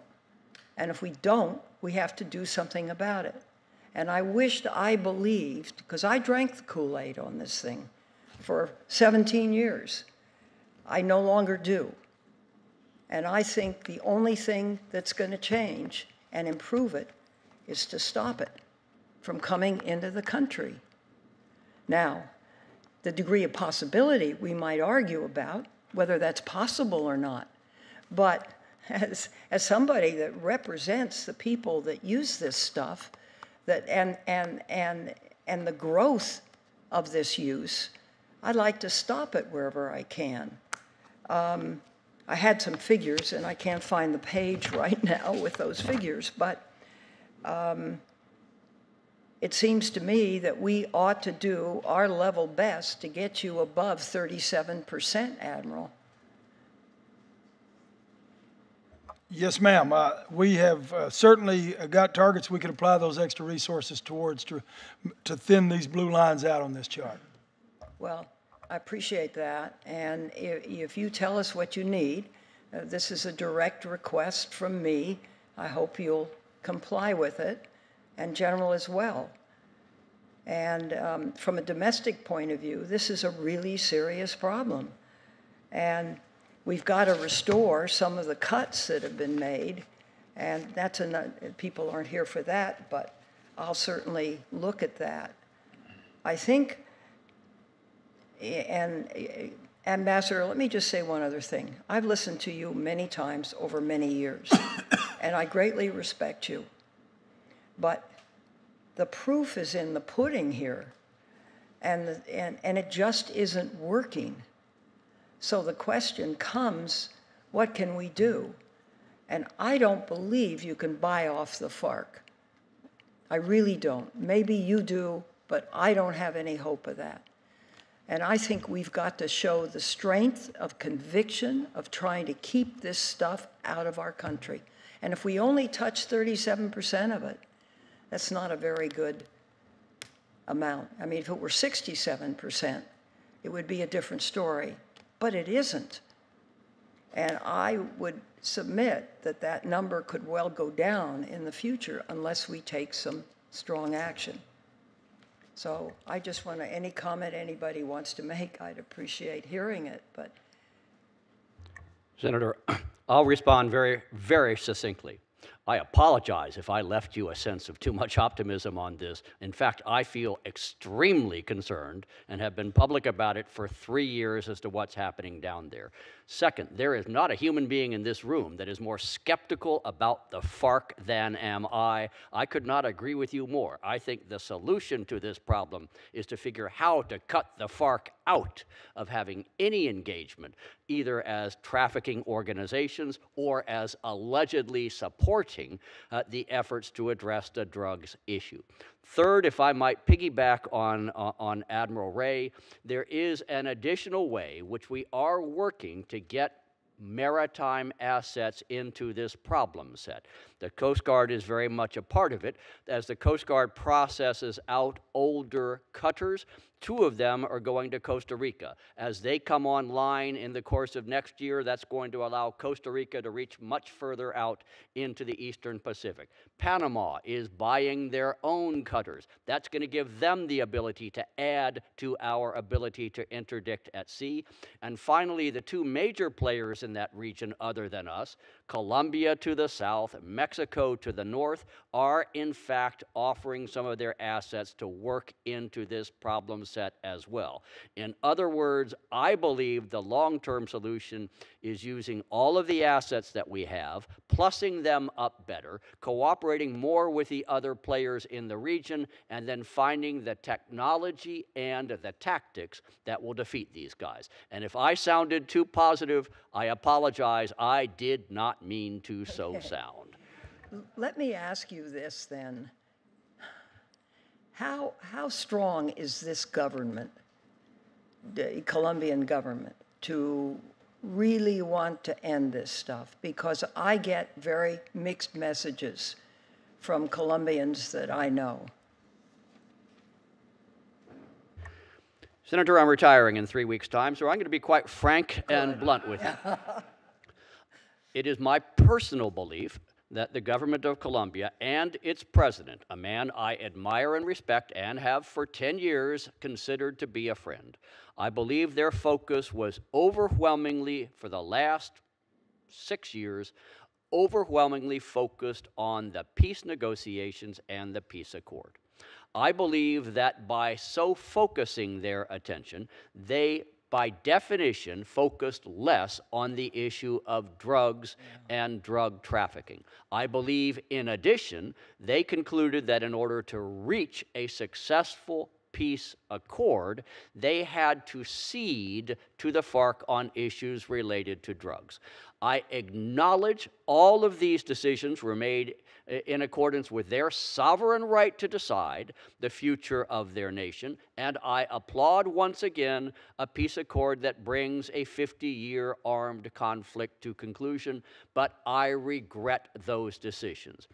And if we don't, we have to do something about it. And I wished I believed, because I drank the Kool-Aid on this thing for 17 years. I no longer do. And I think the only thing that's going to change and improve it is to stop it from coming into the country. Now, the degree of possibility we might argue about, whether that's possible or not. But as somebody that represents the people that use this stuff, that and the growth of this use, I'd like to stop it wherever I can. I had some figures, and I can't find the page right now with those figures, but it seems to me that we ought to do our level best to get you above 37%, Admiral. Yes, ma'am. We have certainly got targets we can apply those extra resources towards to thin these blue lines out on this chart. Well, I appreciate that. And if you tell us what you need, this is a direct request from me. I hope you'll comply with it, and General as well. And from a domestic point of view, this is a really serious problem. And we've got to restore some of the cuts that have been made, and that's people aren't here for that, but I'll certainly look at that. I think, and Ambassador, let me just say one other thing. I've listened to you many times over many years, and I greatly respect you, but the proof is in the pudding here, and it just isn't working. So the question comes, what can we do? And I don't believe you can buy off the FARC. I really don't. Maybe you do, but I don't have any hope of that. And I think we've got to show the strength of conviction of trying to keep this stuff out of our country. And if we only touch 37% of it, that's not a very good amount. I mean, if it were 67%, it would be a different story. But it isn't. And I would submit that that number could well go down in the future unless we take some strong action. So I just want to, any comment anybody wants to make, I'd appreciate hearing it. But Senator, I'll respond very, very succinctly. I apologize if I left you a sense of too much optimism on this. In fact, I feel extremely concerned and have been public about it for 3 years as to what's happening down there. Second, there is not a human being in this room that is more skeptical about the FARC than am I. I could not agree with you more. I think the solution to this problem is to figure how to cut the FARC out of having any engagement, either as trafficking organizations or as allegedly supporting the efforts to address the drugs issue. Third, if I might piggyback on Admiral Ray, there is an additional way which we are working to get maritime assets into this problem set. The Coast Guard is very much a part of it. As the Coast Guard processes out older cutters, 2 of them are going to Costa Rica. As they come online in the course of next year, that's going to allow Costa Rica to reach much further out into the Eastern Pacific. Panama is buying their own cutters. That's going to give them the ability to add to our ability to interdict at sea. And finally, the 2 major players in that region other than us, Colombia to the south, Mexico to the north, are in fact offering some of their assets to work into this problem set as well. In other words, I believe the long-term solution is using all of the assets that we have, plussing them up better, cooperating more with the other players in the region, and then finding the technology and the tactics that will defeat these guys. And if I sounded too positive, I apologize. I did not mean to so sound. let me ask you this then. How strong is this government, the Colombian government, to really want to end this stuff? Because I get very mixed messages from Colombians that I know. Senator, I'm retiring in 3 weeks' time, so I'm going to be quite frank and blunt with you. It is my personal belief that the government of Colombia and its president, a man I admire and respect and have for 10 years considered to be a friend, I believe their focus was overwhelmingly, for the last 6 years, overwhelmingly focused on the peace negotiations and the peace accord. I believe that by so focusing their attention, they, by definition, focused less on the issue of drugs and drug trafficking. I believe, in addition, they concluded that in order to reach a successful peace accord, they had to cede to the FARC on issues related to drugs. I acknowledge all of these decisions were made in accordance with their sovereign right to decide the future of their nation, and I applaud once again a peace accord that brings a 50-year armed conflict to conclusion, but I regret those decisions.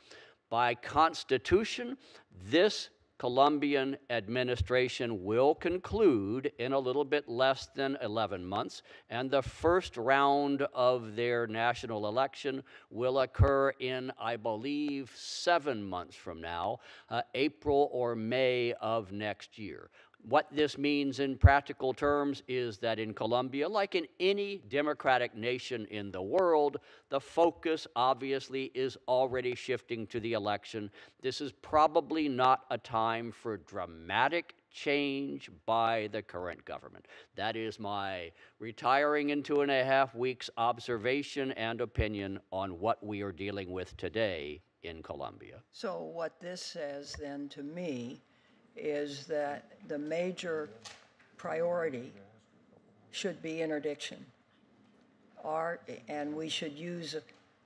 By Constitution, this Colombian administration will conclude in a little bit less than 11 months, and the first round of their national election will occur in, I believe, 7 months from now, April or May of next year. What this means in practical terms is that in Colombia, like in any democratic nation in the world, the focus obviously is already shifting to the election. This is probably not a time for dramatic change by the current government. That is my retiring in 2.5 weeks observation and opinion on what we are dealing with today in Colombia. So what this says then to me is that the major priority should be interdiction. And we should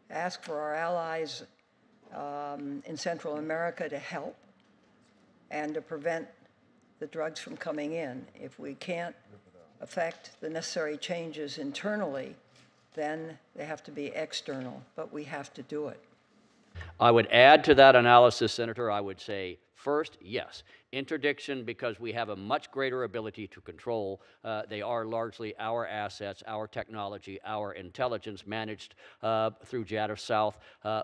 ask for our allies in Central America to help and to prevent the drugs from coming in. If we can't affect the necessary changes internally, then they have to be external, but we have to do it. I would add to that analysis, Senator, I would say, first, yes, interdiction, because we have a much greater ability to control. They are largely our assets, our technology, our intelligence managed through JADF South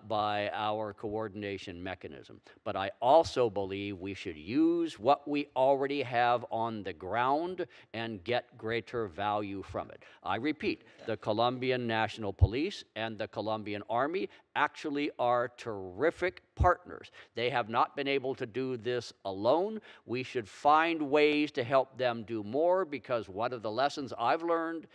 by our coordination mechanism. But I also believe we should use what we already have on the ground and get greater value from it. I repeat, the Colombian National Police and the Colombian Army actually are terrific partners. They have not been able to do this alone. We should find ways to help them do more, because one of the lessons I've learned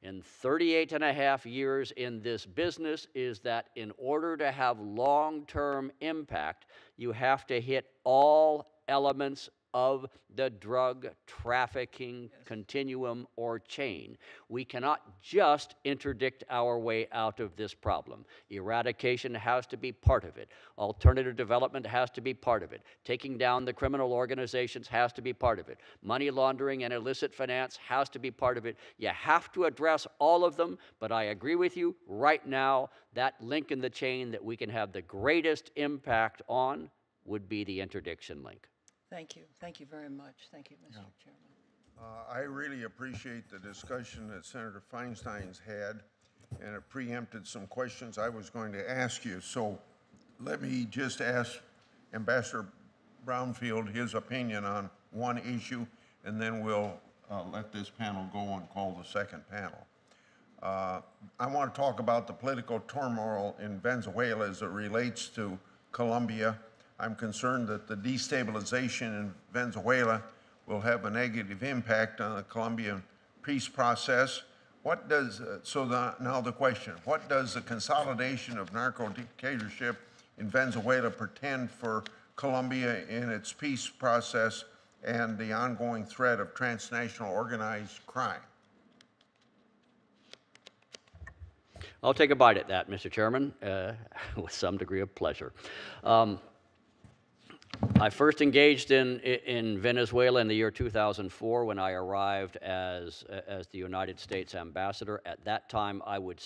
in 38.5 years in this business is that in order to have long-term impact, you have to hit all elements of the drug trafficking continuum or chain. We cannot just interdict our way out of this problem. Eradication has to be part of it. Alternative development has to be part of it. Taking down the criminal organizations has to be part of it. Money laundering and illicit finance has to be part of it. You have to address all of them, but I agree with you, right now, that link in the chain that we can have the greatest impact on would be the interdiction link. Thank you. Thank you very much. Thank you, Mr. Chairman. I really appreciate the discussion that Senator Feinstein's had, and it preempted some questions I was going to ask you. So let me just ask Ambassador Brownfield his opinion on one issue, and then we'll let this panel go and call the second panel. I want to talk about the political turmoil in Venezuela as it relates to Colombia. I'm concerned that the destabilization in Venezuela will have a negative impact on the Colombian peace process. Now the question, what does the consolidation of narco dictatorship in Venezuela portend for Colombia in its peace process and the ongoing threat of transnational organized crime? I'll take a bite at that, Mr. Chairman, with some degree of pleasure. I first engaged in Venezuela in the year 2004 when I arrived as the United States ambassador. At that time, I would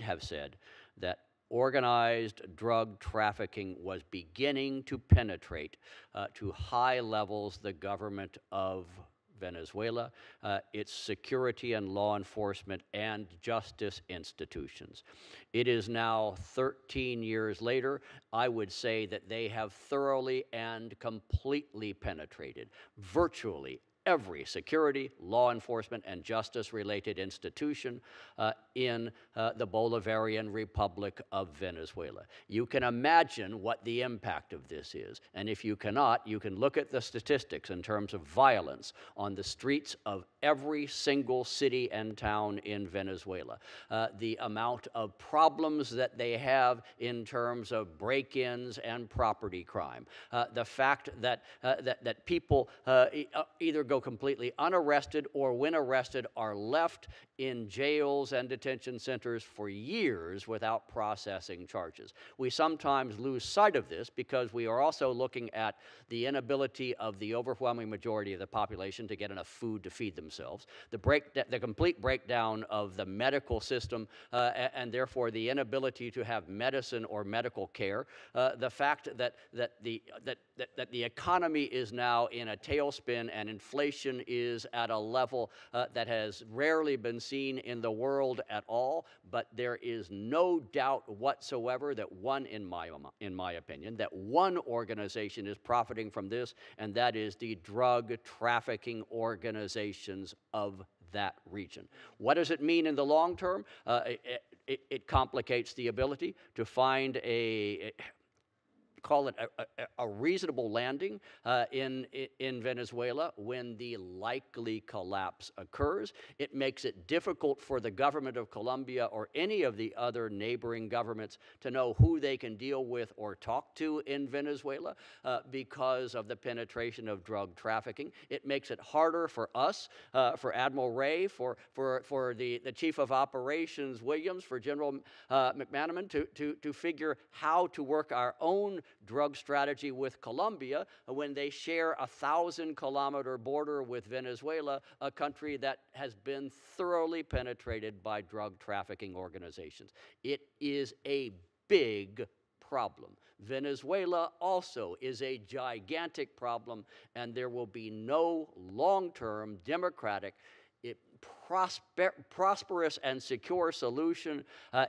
have said that organized drug trafficking was beginning to penetrate to high levels the government of Venezuela, its security and law enforcement and justice institutions. It is now 13 years later. I would say that they have thoroughly and completely penetrated virtually every security, law enforcement, and justice-related institution in the Bolivarian Republic of Venezuela. You can imagine what the impact of this is, and if you cannot, you can look at the statistics in terms of violence on the streets of every single city and town in Venezuela. The amount of problems that they have in terms of break-ins and property crime. The fact that, that people either go completely unarrested or when arrested are left in jails and detention centers for years without processing charges. We sometimes lose sight of this because we are also looking at the inability of the overwhelming majority of the population to get enough food to feed themselves, the complete breakdown of the medical system, and therefore the inability to have medicine or medical care, the fact that the economy is now in a tailspin and inflation is at a level that has rarely been seen in the world at all, but there is no doubt whatsoever that in my opinion, that one organization is profiting from this, and that is the drug trafficking organizations of that region. What does it mean in the long term? It complicates the ability to find call it a reasonable landing in Venezuela when the likely collapse occurs. It makes it difficult for the government of Colombia or any of the other neighboring governments to know who they can deal with or talk to in Venezuela because of the penetration of drug trafficking. It makes it harder for us, for Admiral Ray, for the Chief of Operations Williams, for General McManaman to figure how to work our own drug strategy with Colombia when they share a 1,000-kilometer border with Venezuela, a country that has been thoroughly penetrated by drug trafficking organizations. It is a big problem. Venezuela also is a gigantic problem, and there will be no long-term democratic prosperous and secure solution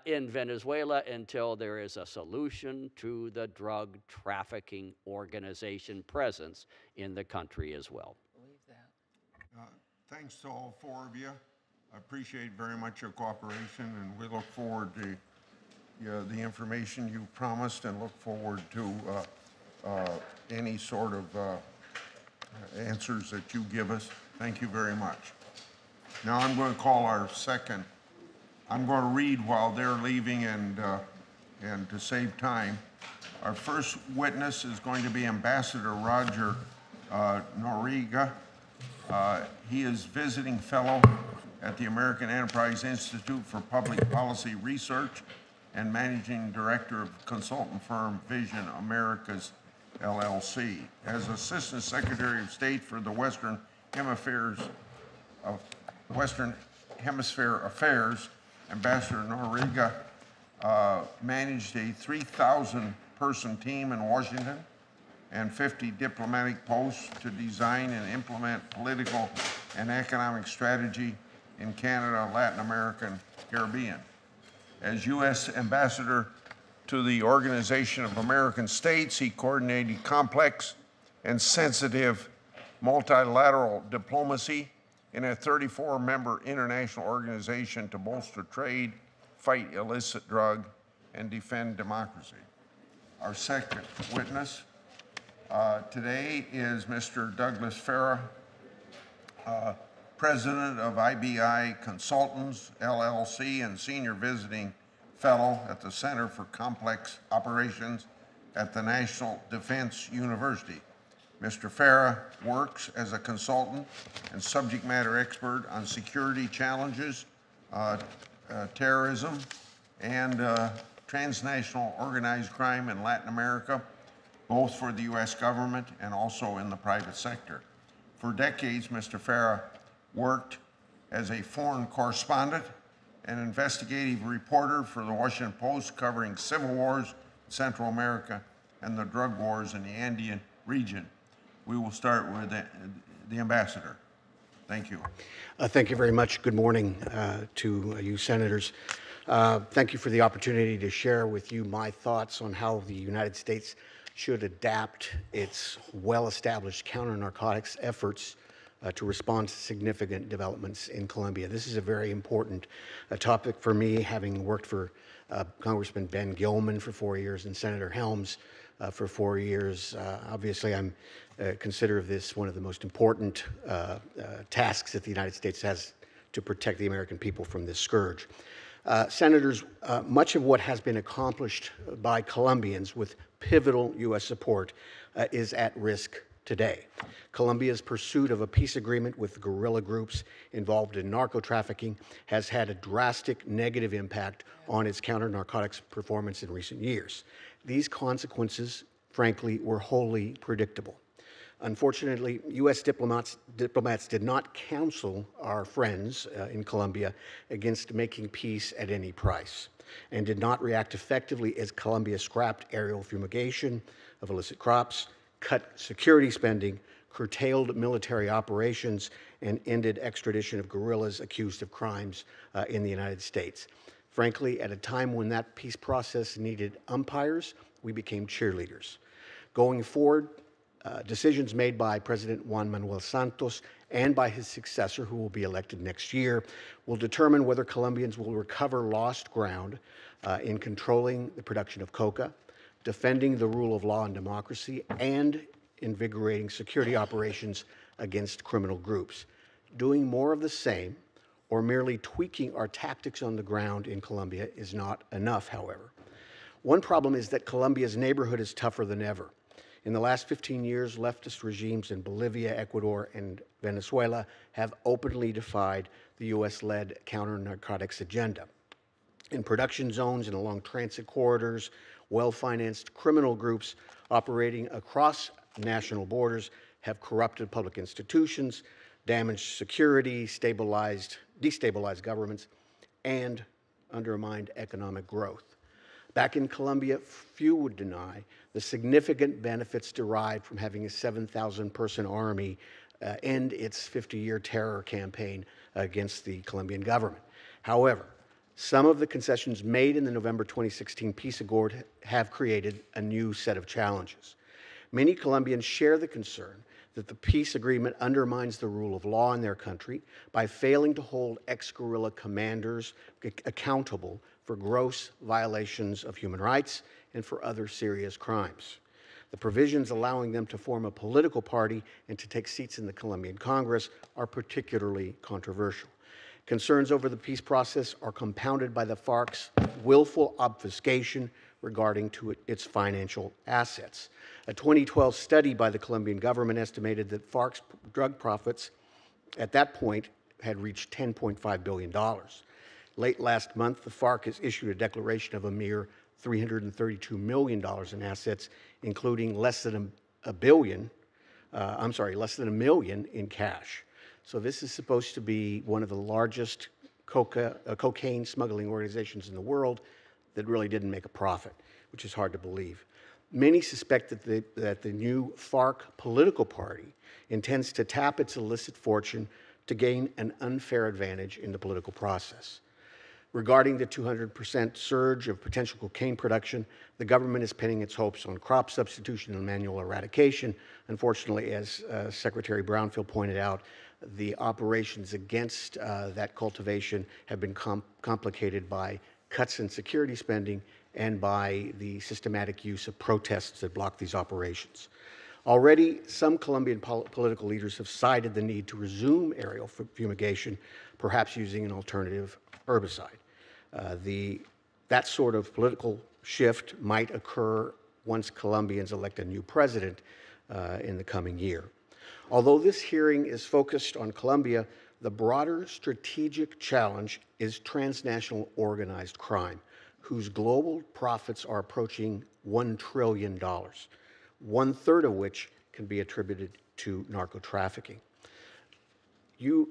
in Venezuela until there is a solution to the drug trafficking organization presence in the country as well. Believe that. Thanks to all four of you. I appreciate very much your cooperation, and we look forward to the information you promised and look forward to any sort of answers that you give us. Thank you very much. Now I'm going to call our second. I'm going to read while they're leaving and to save time. Our first witness is going to be Ambassador Roger Noriega. He is visiting fellow at the American Enterprise Institute for Public Policy Research and managing director of consultant firm Vision Americas LLC. As Assistant Secretary of State for the Western Hemisphere Affairs, Ambassador Noriega managed a 3,000-person team in Washington and 50 diplomatic posts to design and implement political and economic strategy in Canada, Latin America, and Caribbean. As U.S. Ambassador to the Organization of American States, he coordinated complex and sensitive multilateral diplomacy in a 34-member international organization to bolster trade, fight illicit drug, and defend democracy. Our second witness today is Mr. Douglas Farah, President of IBI Consultants, LLC, and Senior Visiting Fellow at the Center for Complex Operations at the National Defense University. Mr. Farah works as a consultant and subject matter expert on security challenges, terrorism, and transnational organized crime in Latin America, both for the U.S. government and also in the private sector. For decades, Mr. Farah worked as a foreign correspondent an investigative reporter for the Washington Post covering civil wars in Central America and the drug wars in the Andean region. We will start with the ambassador. Thank you. Thank you very much. Good morning to you senators. Thank you for the opportunity to share with you my thoughts on how the United States should adapt its well-established counter-narcotics efforts to respond to significant developments in Colombia. This is a very important topic for me, having worked for Congressman Ben Gilman for 4 years and Senator Helms for 4 years. Obviously, I'm consider this one of the most important tasks that the United States has to protect the American people from this scourge. Senators, much of what has been accomplished by Colombians with pivotal U.S. support is at risk today. Colombia's pursuit of a peace agreement with guerrilla groups involved in narco trafficking has had a drastic negative impact on its counter-narcotics performance in recent years. These consequences, frankly, were wholly predictable. Unfortunately, U.S. diplomats did not counsel our friends in Colombia against making peace at any price, and did not react effectively as Colombia scrapped aerial fumigation of illicit crops, cut security spending, curtailed military operations, and ended extradition of guerrillas accused of crimes in the United States. Frankly, at a time when that peace process needed umpires, we became cheerleaders. Going forward, decisions made by President Juan Manuel Santos and by his successor, who will be elected next year, will determine whether Colombians will recover lost ground in controlling the production of coca, defending the rule of law and democracy, and invigorating security operations against criminal groups. Doing more of the same or merely tweaking our tactics on the ground in Colombia is not enough, however. One problem is that Colombia's neighborhood is tougher than ever. In the last 15 years, leftist regimes in Bolivia, Ecuador, and Venezuela have openly defied the U.S.-led counter-narcotics agenda. In production zones and along transit corridors, well-financed criminal groups operating across national borders have corrupted public institutions, damaged security, destabilized governments, and undermined economic growth. Back in Colombia, few would deny the significant benefits derived from having a 7,000-person army end its 50-year terror campaign against the Colombian government. However, some of the concessions made in the November 2016 peace accord have created a new set of challenges. Many Colombians share the concern that the peace agreement undermines the rule of law in their country by failing to hold ex-guerrilla commanders accountable for gross violations of human rights and for other serious crimes. The provisions allowing them to form a political party and to take seats in the Colombian Congress are particularly controversial. Concerns over the peace process are compounded by the FARC's willful obfuscation regarding its financial assets. A 2012 study by the Colombian government estimated that FARC's drug profits at that point had reached $10.5 billion. Late last month, the FARC has issued a declaration of a mere $332 million in assets, including less than a million in cash. So this is supposed to be one of the largest cocaine smuggling organizations in the world that really didn't make a profit, which is hard to believe. Many suspect that the new FARC political party intends to tap its illicit fortune to gain an unfair advantage in the political process. Regarding the 200% surge of potential cocaine production, the government is pinning its hopes on crop substitution and manual eradication. Unfortunately, as Secretary Brownfield pointed out, the operations against that cultivation have been complicated by cuts in security spending and by the systematic use of protests that block these operations. Already, some Colombian political leaders have cited the need to resume aerial fumigation, perhaps using an alternative herbicide. That sort of political shift might occur once Colombians elect a new president in the coming year. Although this hearing is focused on Colombia, the broader strategic challenge is transnational organized crime, whose global profits are approaching $1 trillion, one-third of which can be attributed to narco trafficking. You,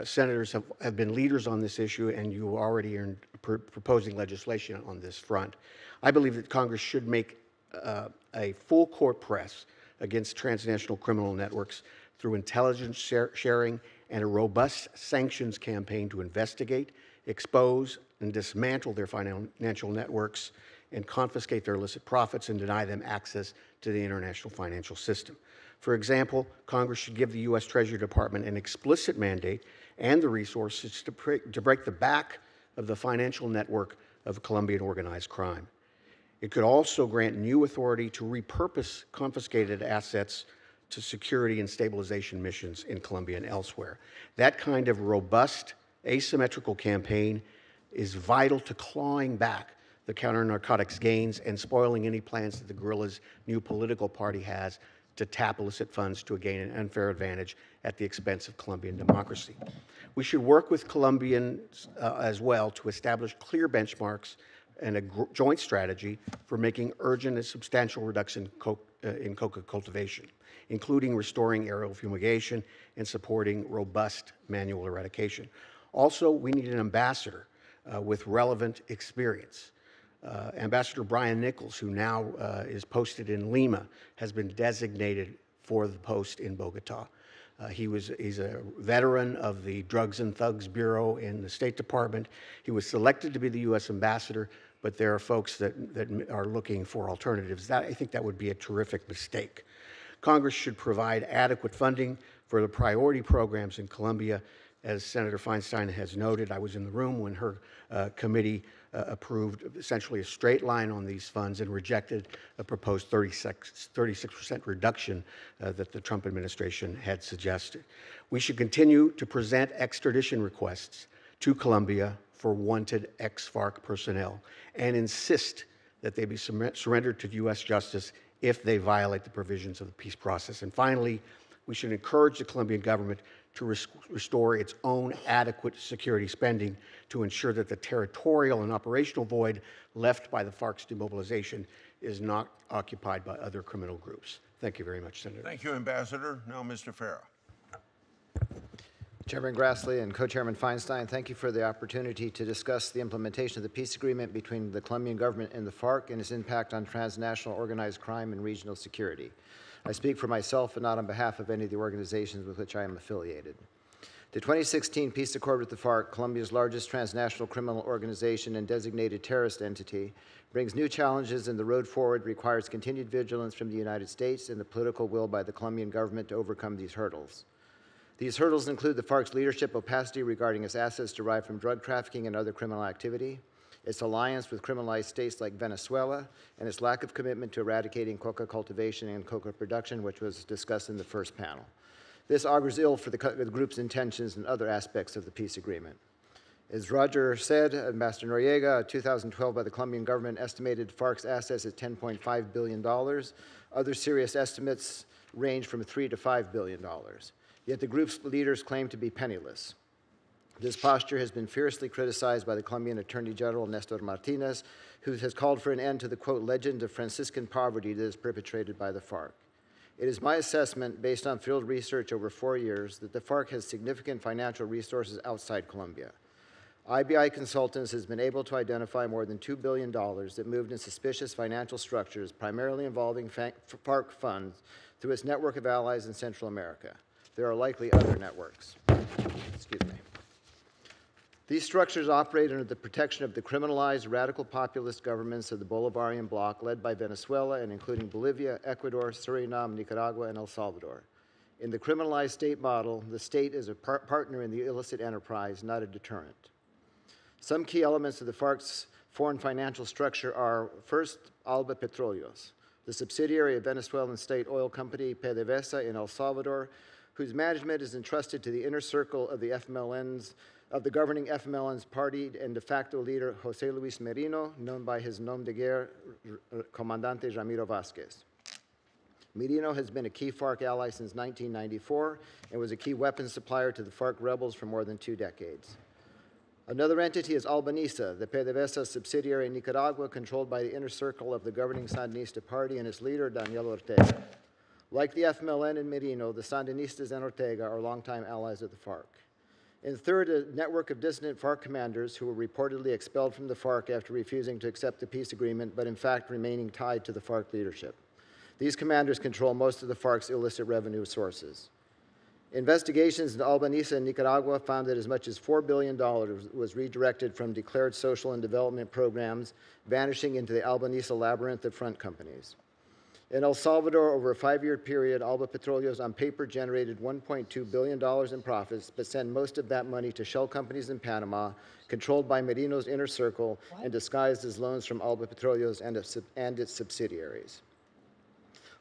senators, have been leaders on this issue, and you already are proposing legislation on this front. I believe that Congress should make a full court press against transnational criminal networks through intelligence sharing and a robust sanctions campaign to investigate, expose, and dismantle their financial networks and confiscate their illicit profits and deny them access to the international financial system. For example, Congress should give the U.S. Treasury Department an explicit mandate and the resources to break the back of the financial network of Colombian organized crime. It could also grant new authority to repurpose confiscated assets to security and stabilization missions in Colombia and elsewhere. That kind of robust, asymmetrical campaign is vital to clawing back the counter-narcotics gains and spoiling any plans that the guerrillas' new political party has to tap illicit funds to gain an unfair advantage at the expense of Colombian democracy. We should work with Colombians as well to establish clear benchmarks and a joint strategy for making urgent and substantial reduction in coca cultivation, including restoring aerial fumigation and supporting robust manual eradication. Also, we need an ambassador with relevant experience. Ambassador Brian Nichols, who now is posted in Lima, has been designated for the post in Bogota. He's a veteran of the Drugs and Thugs Bureau in the State Department. He was selected to be the U.S. ambassador, but there are folks that are looking for alternatives. I think that would be a terrific mistake. Congress should provide adequate funding for the priority programs in Colombia. As Senator Feinstein has noted, I was in the room when her committee approved essentially a straight line on these funds and rejected a proposed 36% reduction that the Trump administration had suggested. We should continue to present extradition requests to Colombia for wanted ex-FARC personnel and insist that they be surrendered to U.S. justice if they violate the provisions of the peace process. And finally, we should encourage the Colombian government to restore its own adequate security spending to ensure that the territorial and operational void left by the FARC's demobilization is not occupied by other criminal groups. Thank you very much, Senator. Thank you, Ambassador. Now, Mr. Farah. Chairman Grassley and Co-Chairman Feinstein, thank you for the opportunity to discuss the implementation of the peace agreement between the Colombian government and the FARC and its impact on transnational organized crime and regional security. I speak for myself and not on behalf of any of the organizations with which I am affiliated. The 2016 peace accord with the FARC, Colombia's largest transnational criminal organization and designated terrorist entity, brings new challenges, and the road forward requires continued vigilance from the United States and the political will by the Colombian government to overcome these hurdles. These hurdles include the FARC's leadership opacity regarding its assets derived from drug trafficking and other criminal activity, its alliance with criminalized states like Venezuela, and its lack of commitment to eradicating coca cultivation and coca production, which was discussed in the first panel. This augurs ill for the group's intentions and other aspects of the peace agreement. As Roger said, Ambassador Noriega, 2012 by the Colombian government estimated FARC's assets at $10.5 billion. Other serious estimates range from $3 to $5 billion. Yet the group's leaders claim to be penniless. This posture has been fiercely criticized by the Colombian Attorney General, Nestor Martinez, who has called for an end to the, quote, legend of Franciscan poverty that is perpetrated by the FARC. It is my assessment, based on field research over 4 years, that the FARC has significant financial resources outside Colombia. IBI Consultants has been able to identify more than $2 billion that moved in suspicious financial structures, primarily involving FARC funds, through its network of allies in Central America. There are likely other networks. Excuse me. These structures operate under the protection of the criminalized radical populist governments of the Bolivarian bloc led by Venezuela and including Bolivia, Ecuador, Suriname, Nicaragua, and El Salvador. In the criminalized state model, the state is a partner in the illicit enterprise, not a deterrent. Some key elements of the FARC's foreign financial structure are, first, Alba Petróleos, the subsidiary of Venezuelan state oil company PDVSA in El Salvador, whose management is entrusted to the inner circle of the FMLN's, of the governing FMLN's party and de facto leader José Luis Merino, known by his nom de guerre, Comandante Ramiro Vázquez. Merino has been a key FARC ally since 1994 and was a key weapons supplier to the FARC rebels for more than 2 decades. Another entity is Albanisa, the PDVSA subsidiary in Nicaragua, controlled by the inner circle of the governing Sandinista party and its leader, Daniel Ortega. Like the FMLN and Merino, the Sandinistas and Ortega are longtime allies of the FARC. And third, a network of dissident FARC commanders who were reportedly expelled from the FARC after refusing to accept the peace agreement, but in fact remaining tied to the FARC leadership. These commanders control most of the FARC's illicit revenue sources. Investigations in Albanesa and Nicaragua found that as much as $4 billion was redirected from declared social and development programs, vanishing into the Albanesa labyrinth of front companies. In El Salvador, over a 5-year period, Alba Petroleos on paper generated $1.2 billion in profits, but sent most of that money to shell companies in Panama, controlled by Merino's inner circle and disguised as loans from Alba Petroleos and its subsidiaries.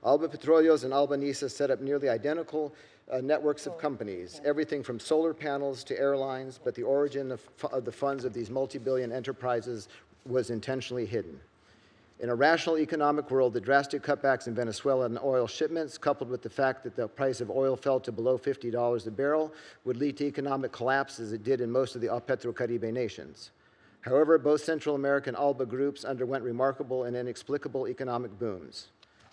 Alba Petroleos and Albanesa set up nearly identical networks of companies, everything from solar panels to airlines, but the origin of the funds of these multi-billion enterprises was intentionally hidden. In a rational economic world, the drastic cutbacks in Venezuela in oil shipments, coupled with the fact that the price of oil fell to below $50 a barrel, would lead to economic collapse as it did in most of the Petro-Caribe nations. However, both Central American Alba groups underwent remarkable and inexplicable economic booms.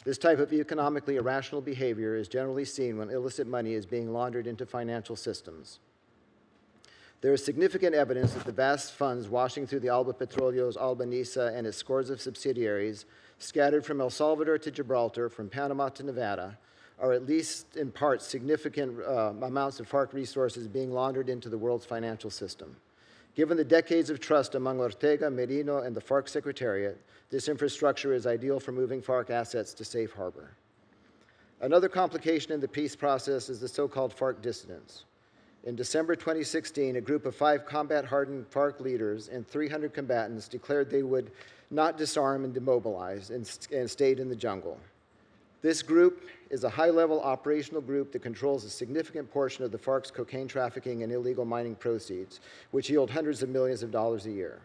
This type of economically irrational behavior is generally seen when illicit money is being laundered into financial systems. There is significant evidence that the vast funds washing through the Alba Petroleos, Albanesa, and its scores of subsidiaries, scattered from El Salvador to Gibraltar, from Panama to Nevada, are at least in part significant amounts of FARC resources being laundered into the world's financial system. Given the decades of trust among Ortega, Merino, and the FARC Secretariat, this infrastructure is ideal for moving FARC assets to safe harbor. Another complication in the peace process is the so-called FARC dissidents. In December 2016, a group of 5 combat-hardened FARC leaders and 300 combatants declared they would not disarm and demobilize and stayed in the jungle. This group is a high-level operational group that controls a significant portion of the FARC's cocaine trafficking and illegal mining proceeds, which yield hundreds of millions of dollars a year.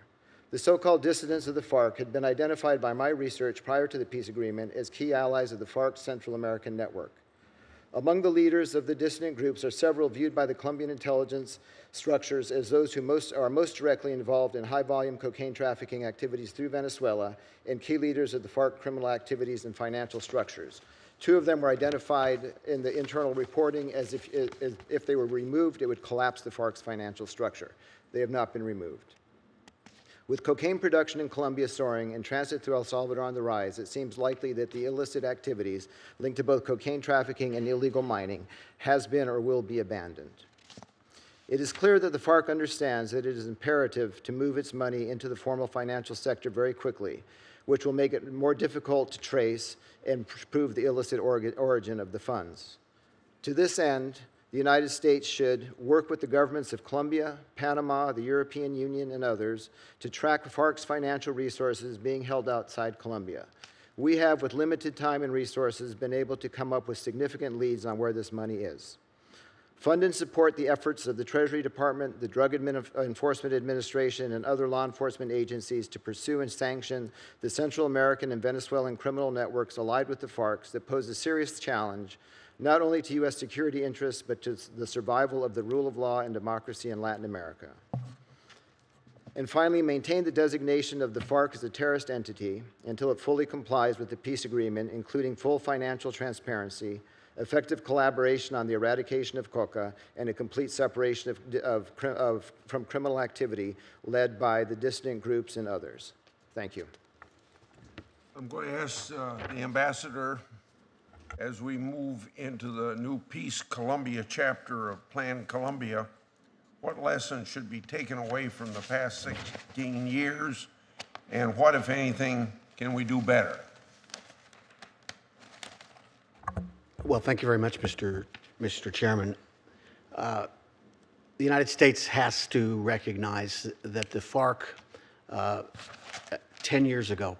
The so-called dissidents of the FARC had been identified by my research prior to the peace agreement as key allies of the FARC's Central American network. Among the leaders of the dissident groups are several viewed by the Colombian intelligence structures as those who are most directly involved in high-volume cocaine trafficking activities through Venezuela and key leaders of the FARC criminal activities and financial structures. 2 of them were identified in the internal reporting as if they were removed, it would collapse the FARC's financial structure. They have not been removed. With cocaine production in Colombia soaring and transit through El Salvador on the rise, it seems likely that the illicit activities linked to both cocaine trafficking and illegal mining has been or will be abandoned. It is clear that the FARC understands that it is imperative to move its money into the formal financial sector very quickly, which will make it more difficult to trace and prove the illicit origin of the funds. To this end, the United States should work with the governments of Colombia, Panama, the European Union, and others to track FARC's financial resources being held outside Colombia. We have, with limited time and resources, been able to come up with significant leads on where this money is. Fund and support the efforts of the Treasury Department, the Drug Enforcement Administration, and other law enforcement agencies to pursue and sanction the Central American and Venezuelan criminal networks allied with the FARC that pose a serious challenge not only to U.S. security interests, but to the survival of the rule of law and democracy in Latin America. And finally, maintain the designation of the FARC as a terrorist entity until it fully complies with the peace agreement, including full financial transparency, effective collaboration on the eradication of coca, and a complete separation from criminal activity led by the dissident groups and others. Thank you. I'm going to ask the ambassador, as we move into the new Peace Colombia chapter of Plan Colombia, what lessons should be taken away from the past 16 years, and what, if anything, can we do better? Well, thank you very much, Mr. Chairman. The United States has to recognize that the FARC 10 years ago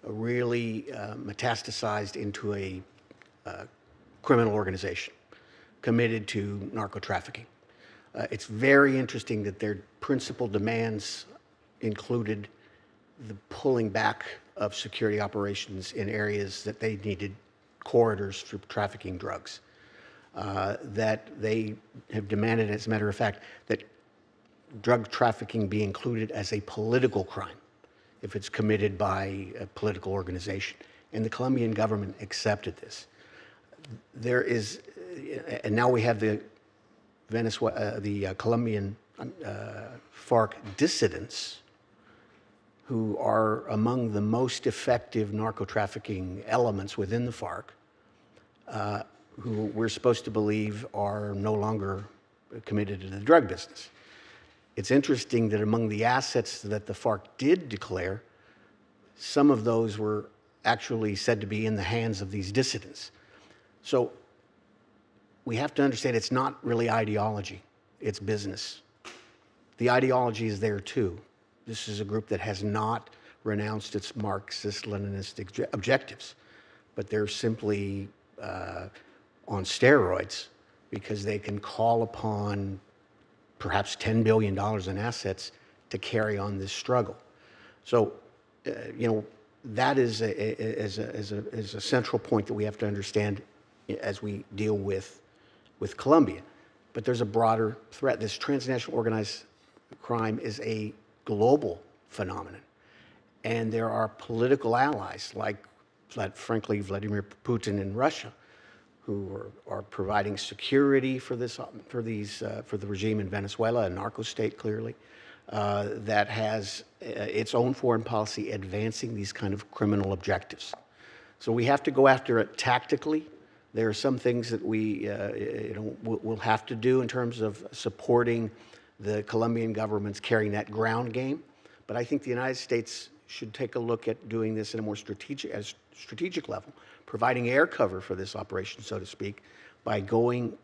really metastasized into a criminal organization committed to narco-trafficking. It's very interesting that their principal demands included the pulling back of security operations in areas that they needed corridors for trafficking drugs. That they have demanded, as a matter of fact, that drug trafficking be included as a political crime if it's committed by a political organization. And the Colombian government accepted this. there is, and now we have the Colombian FARC dissidents who are among the most effective narco-trafficking elements within the FARC, who we're supposed to believe are no longer committed to the drug business. It's interesting that among the assets that the FARC did declare, some of those were actually said to be in the hands of these dissidents. So we have to understand it's not really ideology, it's business. The ideology is there too. This is a group that has not renounced its Marxist-Leninistic objectives, but they're simply on steroids because they can call upon perhaps $10 billion in assets to carry on this struggle. So, that is a central point that we have to understand as we deal with Colombia. But there's a broader threat. This transnational organized crime is a global phenomenon. And there are political allies like, frankly, Vladimir Putin in Russia, who are providing security for the regime in Venezuela, a narco state clearly, that has its own foreign policy advancing these kind of criminal objectives. So we have to go after it tactically. There are some things that we'll have to do in terms of supporting the Colombian government's carrying that ground game. But I think the United States should take a look at doing this in a more strategic level, providing air cover for this operation, so to speak, by going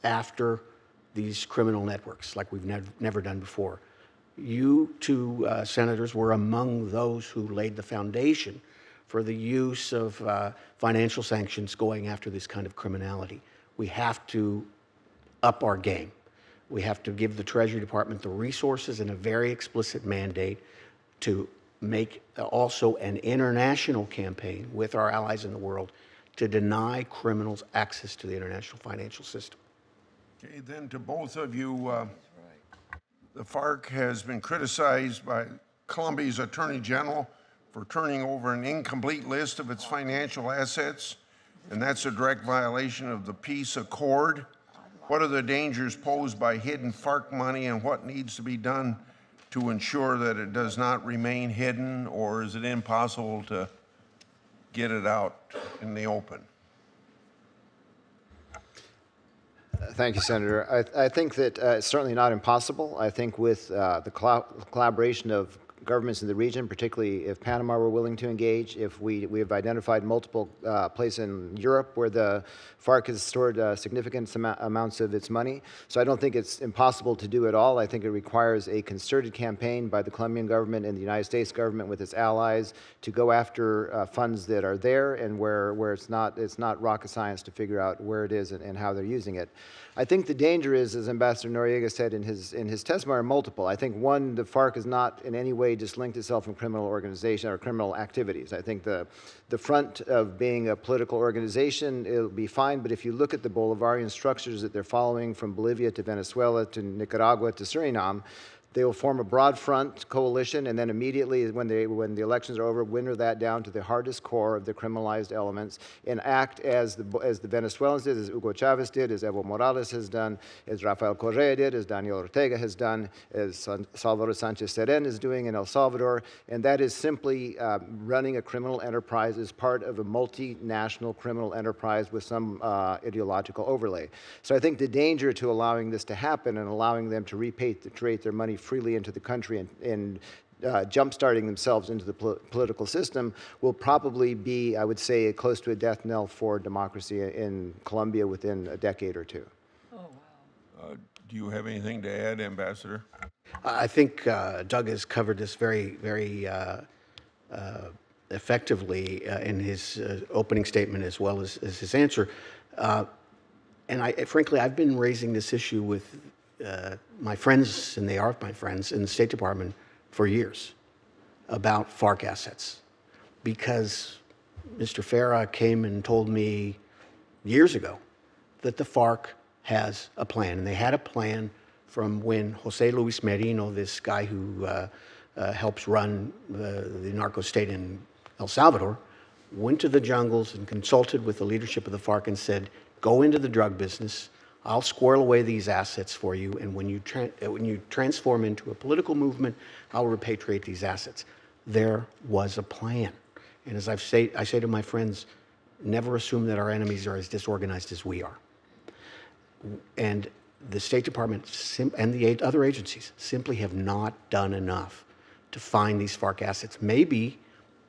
after these criminal networks like we've never done before. You two senators were among those who laid the foundation for the use of financial sanctions going after this kind of criminality. We have to up our game. We have to give the Treasury Department the resources and a very explicit mandate to make also an international campaign with our allies in the world to deny criminals access to the international financial system. Okay, then to both of you, the FARC has been criticized by Colombia's Attorney General for turning over an incomplete list of its financial assets, and that's a direct violation of the peace accord. What are the dangers posed by hidden FARC money, and what needs to be done to ensure that it does not remain hidden, or is it impossible to get it out in the open? Thank you, Senator. I think that it's certainly not impossible. I think with the collaboration of governments in the region, particularly if Panama were willing to engage, if we have identified multiple places in Europe where the FARC has stored significant amounts of its money. So I don't think it's impossible to do it all. I think it requires a concerted campaign by the Colombian government and the United States government with its allies to go after funds that are there and where it's not rocket science to figure out where it is and how they're using it. I think the danger is, as Ambassador Noriega said in his testimony, multiple. I think one, the FARC has not in any way just linked itself from criminal organization or criminal activities. I think the front of being a political organization, it'll be fine, but if you look at the Bolivarian structures that they're following from Bolivia to Venezuela to Nicaragua to Suriname, they will form a broad front coalition, and then immediately, when the elections are over, winnow that down to the hardest core of the criminalized elements and act as the Venezuelans did, as Hugo Chavez did, as Evo Morales has done, as Rafael Correa did, as Daniel Ortega has done, as Salvador Sanchez Seren is doing in El Salvador, and that is simply running a criminal enterprise as part of a multinational criminal enterprise with some ideological overlay. So I think the danger to allowing this to happen and allowing them to repatriate their money freely into the country and jump-starting themselves into the political system will probably be, I would say, close to a death knell for democracy in Colombia within a decade or two. Oh, wow. Do you have anything to add, Ambassador? I think Doug has covered this very, very effectively in his opening statement as well as his answer. And frankly, I've been raising this issue with my friends, and they are my friends, in the State Department for years about FARC assets. Because Mr. Farah came and told me years ago that the FARC has a plan. And they had a plan from when Jose Luis Merino, this guy who helps run the narco state in El Salvador, went to the jungles and consulted with the leadership of the FARC and said, go into the drug business, I'll squirrel away these assets for you, and when you transform into a political movement, I'll repatriate these assets. There was a plan. And as I say to my friends, never assume that our enemies are as disorganized as we are. And the State Department and the other agencies simply have not done enough to find these FARC assets. Maybe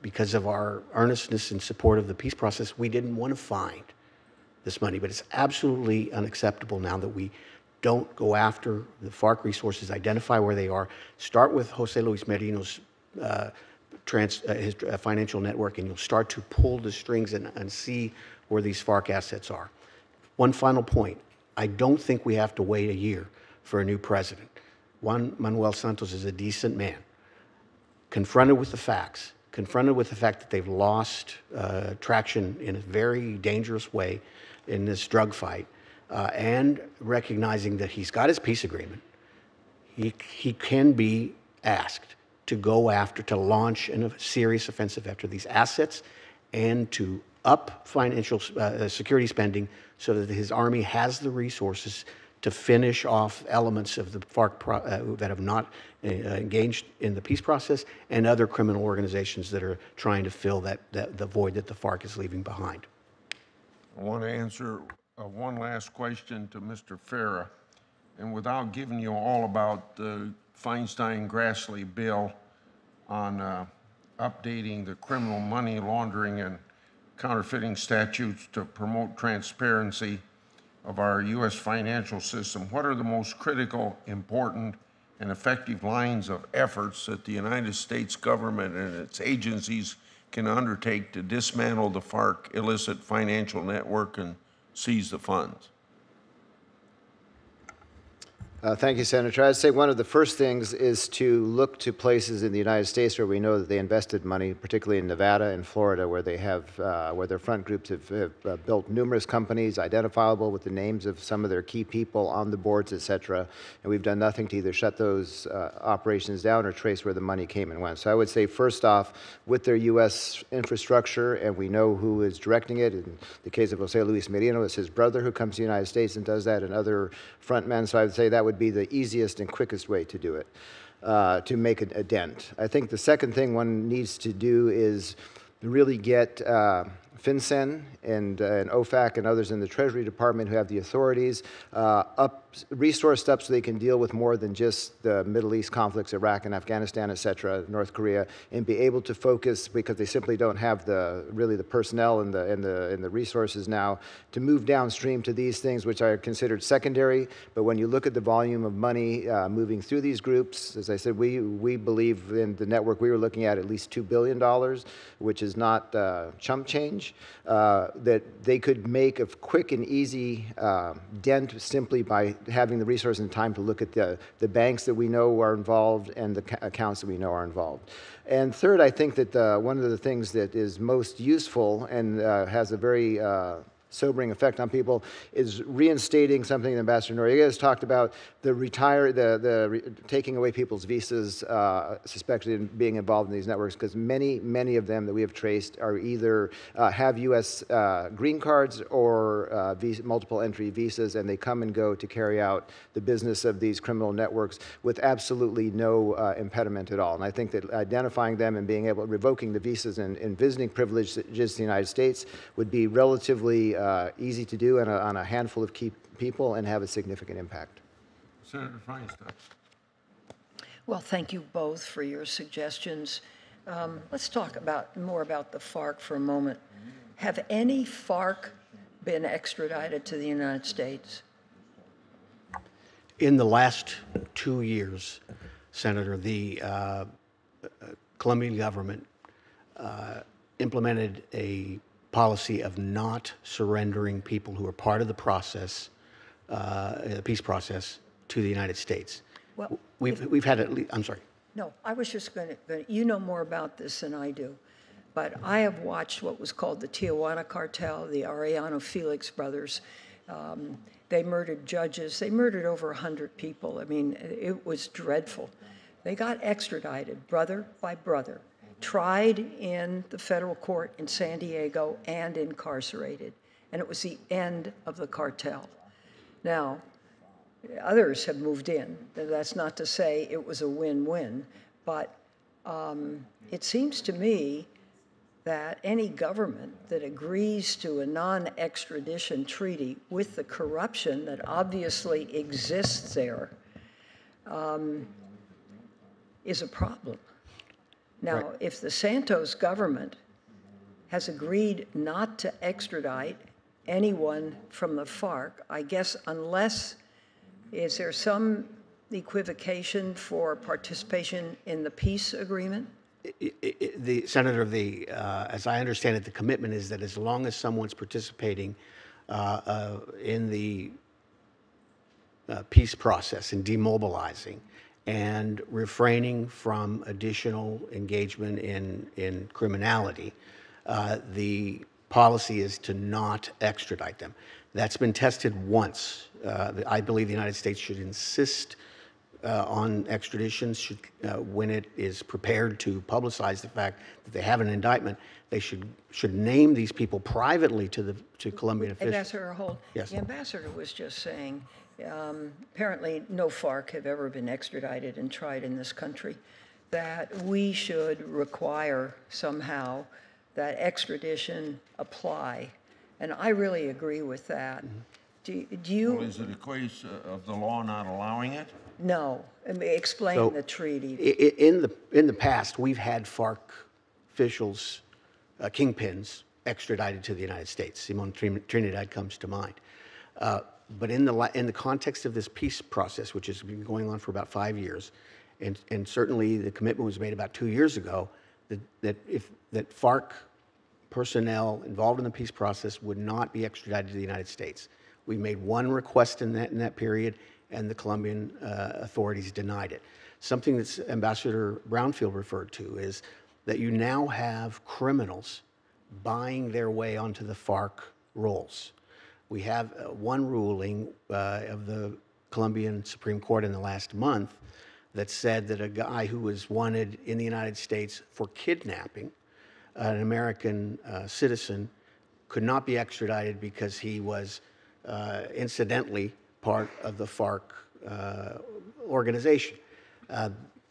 because of our earnestness in support of the peace process, we didn't want to find this money, but it's absolutely unacceptable now that we don't go after the FARC resources, identify where they are, start with Jose Luis Merino's his financial network, and you'll start to pull the strings and see where these FARC assets are. One final point. I don't think we have to wait a year for a new president. Juan Manuel Santos is a decent man. Confronted with the facts, confronted with the fact that they've lost traction in a very dangerous way in this drug fight, and recognizing that he's got his peace agreement, he can be asked to go after, to launch a serious offensive after these assets and to up financial security spending so that his army has the resources to finish off elements of the FARC that have not engaged in the peace process and other criminal organizations that are trying to fill the void that the FARC is leaving behind. I want to answer one last question to Mr. Farah, and without giving you all about the Feinstein-Grassley bill on updating the criminal money laundering and counterfeiting statutes to promote transparency of our U.S. financial system, what are the most critical, important, and effective lines of efforts that the United States government and its agencies can undertake to dismantle the FARC illicit financial network and seize the funds? Thank you, Senator. I'd say one of the first things is to look to places in the United States where we know that they invested money, particularly in Nevada and Florida, where they have, where their front groups have built numerous companies identifiable with the names of some of their key people on the boards, et cetera. And we've done nothing to either shut those operations down or trace where the money came and went. So I would say, first off, with their U.S. infrastructure, and we know who is directing it. In the case of Jose Luis Merino, it's his brother who comes to the United States and does that, and other front men. So I would say that would be the easiest and quickest way to do it, to make a dent. I think the second thing one needs to do is really get FinCEN and OFAC and others in the Treasury Department who have the authorities resourced up so they can deal with more than just the Middle East conflicts, Iraq and Afghanistan, et cetera, North Korea, and be able to focus, because they simply don't have really the personnel and the resources now to move downstream to these things which are considered secondary. But when you look at the volume of money moving through these groups, as I said, we believe in the network we were looking at least $2 billion, which is not chump change, that they could make a quick and easy dent simply by having the resources and time to look at the banks that we know are involved and the accounts that we know are involved. And third, I think that one of the things that is most useful and has a very sobering effect on people is reinstating something that Ambassador Noriega has talked about, taking away people's visas suspected in being involved in these networks, because many of them that we have traced are either have U.S. green cards or multiple entry visas, and they come and go to carry out the business of these criminal networks with absolutely no impediment at all. And I think that identifying them and being able, revoking the visas and visiting privileges to the United States would be relatively easy to do on a handful of key people and have a significant impact. Senator Feinstein. Well, thank you both for your suggestions. Let's talk more about the FARC for a moment. Have any FARC been extradited to the United States? In the last 2 years, Senator, the Colombian government implemented a policy of not surrendering people who are part of the process, the peace process, to the United States. Well, we've had at least, I'm sorry. No, I was just going to, you know more about this than I do, but I have watched what was called the Tijuana cartel, the Arellano Felix brothers. They murdered judges. They murdered over 100 people. I mean, it was dreadful. They got extradited, brother by brother, tried in the federal court in San Diego and incarcerated. And it was the end of the cartel. Now, others have moved in. That's not to say it was a win-win, but it seems to me that any government that agrees to a non-extradition treaty with the corruption that obviously exists there is a problem. Now, Right. if the Santos government has agreed not to extradite anyone from the FARC, I guess is there some equivocation for participation in the peace agreement? Senator, as I understand it, the commitment is that as long as someone's participating in the peace process and demobilizing and refraining from additional engagement in criminality, the policy is to not extradite them. That's been tested once. I believe the United States should insist on extradition when it is prepared to publicize the fact that they have an indictment. They should name these people privately to Colombian officials. Ambassador Holt, Yes. the ambassador was just saying, apparently no FARC have ever been extradited and tried in this country, that we should require somehow that extradition apply. And I really agree with that. Do you? Well, is it a case of the law not allowing it? No. I mean, explain So, the treaty. In the past, we've had FARC officials, kingpins, extradited to the United States. Simon Trinidad comes to mind. But in the context of this peace process, which has been going on for about 5 years, and certainly the commitment was made about 2 years ago that FARC personnel involved in the peace process would not be extradited to the United States. We made one request in that period, and the Colombian authorities denied it. Something that Ambassador Brownfield referred to is that you now have criminals buying their way onto the FARC rolls. We have one ruling of the Colombian Supreme Court in the last month that said that a guy who was wanted in the United States for kidnapping an American citizen could not be extradited because he was incidentally part of the FARC organization.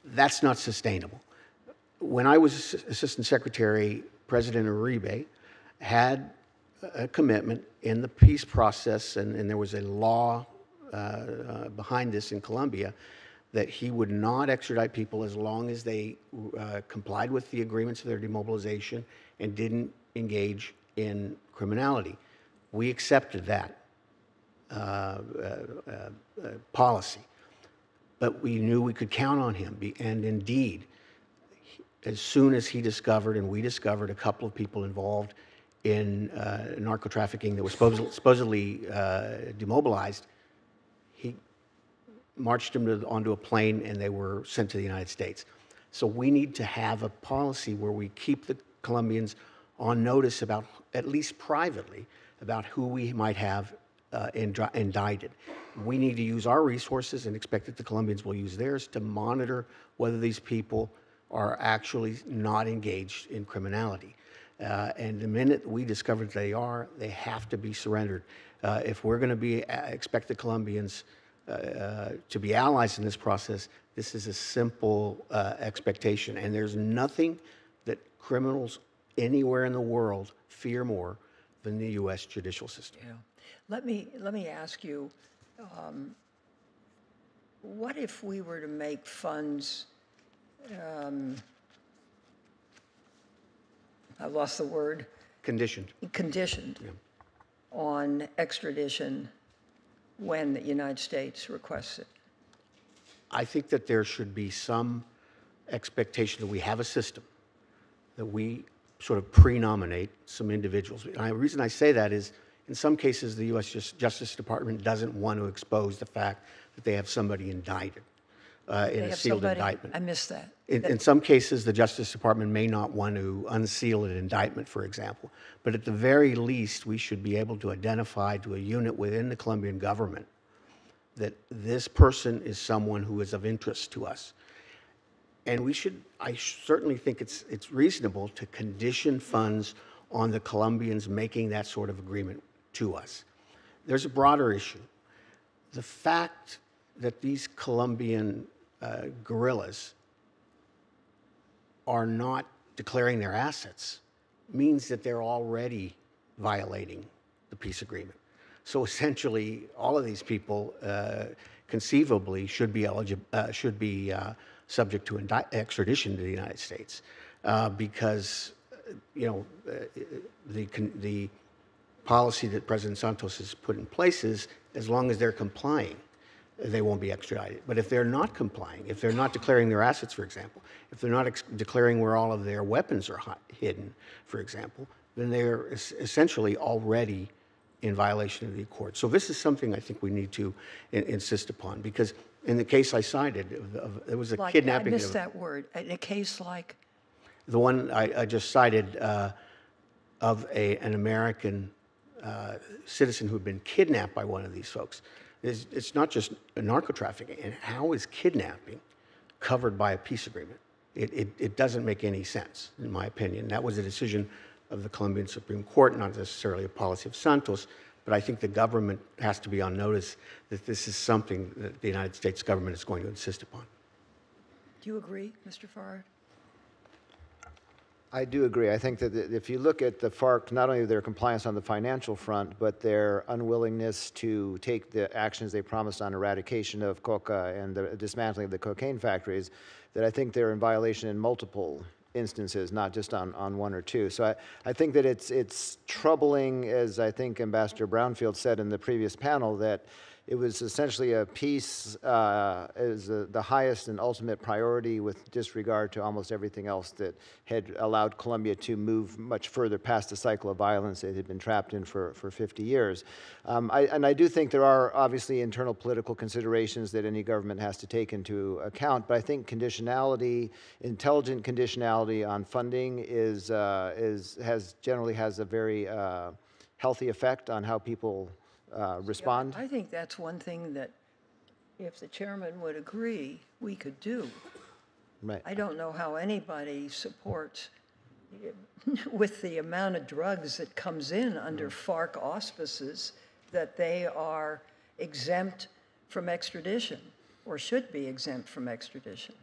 That's not sustainable. When I was Assistant Secretary, President Uribe had a commitment in the peace process, and there was a law behind this in Colombia, that he would not extradite people as long as they complied with the agreements of their demobilization and didn't engage in criminality. We accepted that policy, but we knew we could count on him. And indeed, as soon as he discovered and we discovered a couple of people involved in narco trafficking that was supposedly demobilized, he marched them onto a plane and they were sent to the United States. So we need to have a policy where we keep the Colombians on notice about, at least privately, about who we might have indicted. We need to use our resources and expect that the Colombians will use theirs to monitor whether these people are actually not engaged in criminality. And the minute we discover that they have to be surrendered. If we're going to expect the Colombians to be allies in this process, this is a simple expectation. And there's nothing that criminals anywhere in the world fear more than the U.S. judicial system. Yeah. Let me ask you, what if we were to make funds, I've lost the word, Conditioned. on extradition when the United States requests it? I think that there should be some expectation that we have a system, that we sort of pre-nominate some individuals. And the reason I say that is, in some cases, the U.S. Justice Department doesn't want to expose the fact that they have somebody indicted in a sealed indictment. I missed that. In some cases, the Justice Department may not want to unseal an indictment, for example. But at the very least, we should be able to identify to a unit within the Colombian government that this person is someone who is of interest to us. And I certainly think it's reasonable to condition funds on the Colombians making that sort of agreement to us. There's a broader issue. The fact that these Colombian guerrillas are not declaring their assets means that they're already violating the peace agreement. So essentially, all of these people conceivably should be subject to extradition to the United States because, the policy that President Santos has put in place is as long as they're complying, they won't be extradited. But if they're not complying, if they're not declaring their assets, for example, if they're not declaring where all of their weapons are hidden, for example, then they're essentially already in violation of the accord. So this is something I think we need to insist upon, because in the case I cited, there was a kidnapping. I missed that word. In a case like? The one I just cited of an American citizen who had been kidnapped by one of these folks. It's not just narco trafficking. And how is kidnapping covered by a peace agreement? It doesn't make any sense, in my opinion. That was a decision of the Colombian Supreme Court, not necessarily a policy of Santos, but I think the government has to be on notice that this is something that the United States government is going to insist upon. Do you agree, Mr. Farad? I do agree. I think that if you look at the FARC, not only their compliance on the financial front, but their unwillingness to take the actions they promised on eradication of coca and the dismantling of the cocaine factories, that I think they're in violation in multiple instances, not just on one or two. So I think that it's troubling, as I think Ambassador Brownfield said in the previous panel, that it was essentially a peace as the highest and ultimate priority with disregard to almost everything else that had allowed Colombia to move much further past the cycle of violence it had been trapped in for 50 years. And I do think there are obviously internal political considerations that any government has to take into account, but I think conditionality, intelligent conditionality on funding generally has a very healthy effect on how people respond. I think that's one thing that, if the chairman would agree, we could do. Right. I don't know how anybody supports, with the amount of drugs that comes in under FARC auspices, that they are exempt from extradition, or should be exempt from extradition.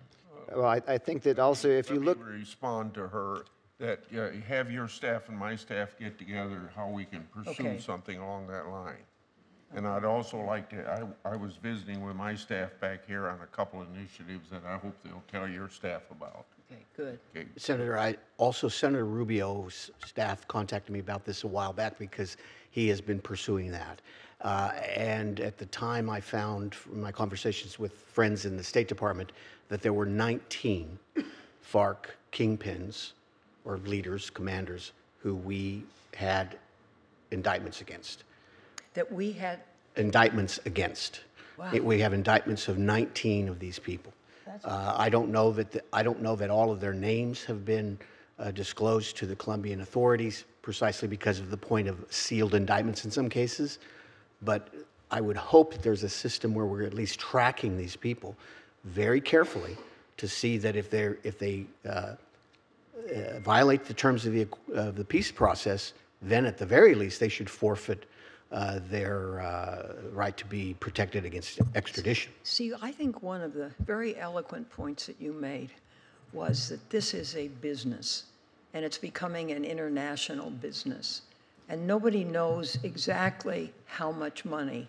Well, I think that also if you look... Let me respond to her that have your staff and my staff get together how we can pursue something along that line. And I'd also like to, I was visiting with my staff back here on a couple initiatives that I hope they'll tell your staff about. Okay, good. Okay. Senator, Senator Rubio's staff contacted me about this a while back because he has been pursuing that. And at the time I found from my conversations with friends in the State Department that there were 19 FARC kingpins or leaders, commanders, who we had indictments against. That we had? Indictments against. Wow. We have indictments of 19 of these people. I don't know that all of their names have been disclosed to the Colombian authorities, precisely because of the point of sealed indictments in some cases. But I would hope that there's a system where we're at least tracking these people very carefully to see that if they violate the terms of the peace process, then at the very least they should forfeit their right to be protected against extradition. See, I think one of the very eloquent points that you made was that this is a business, and it's becoming an international business. And nobody knows exactly how much money.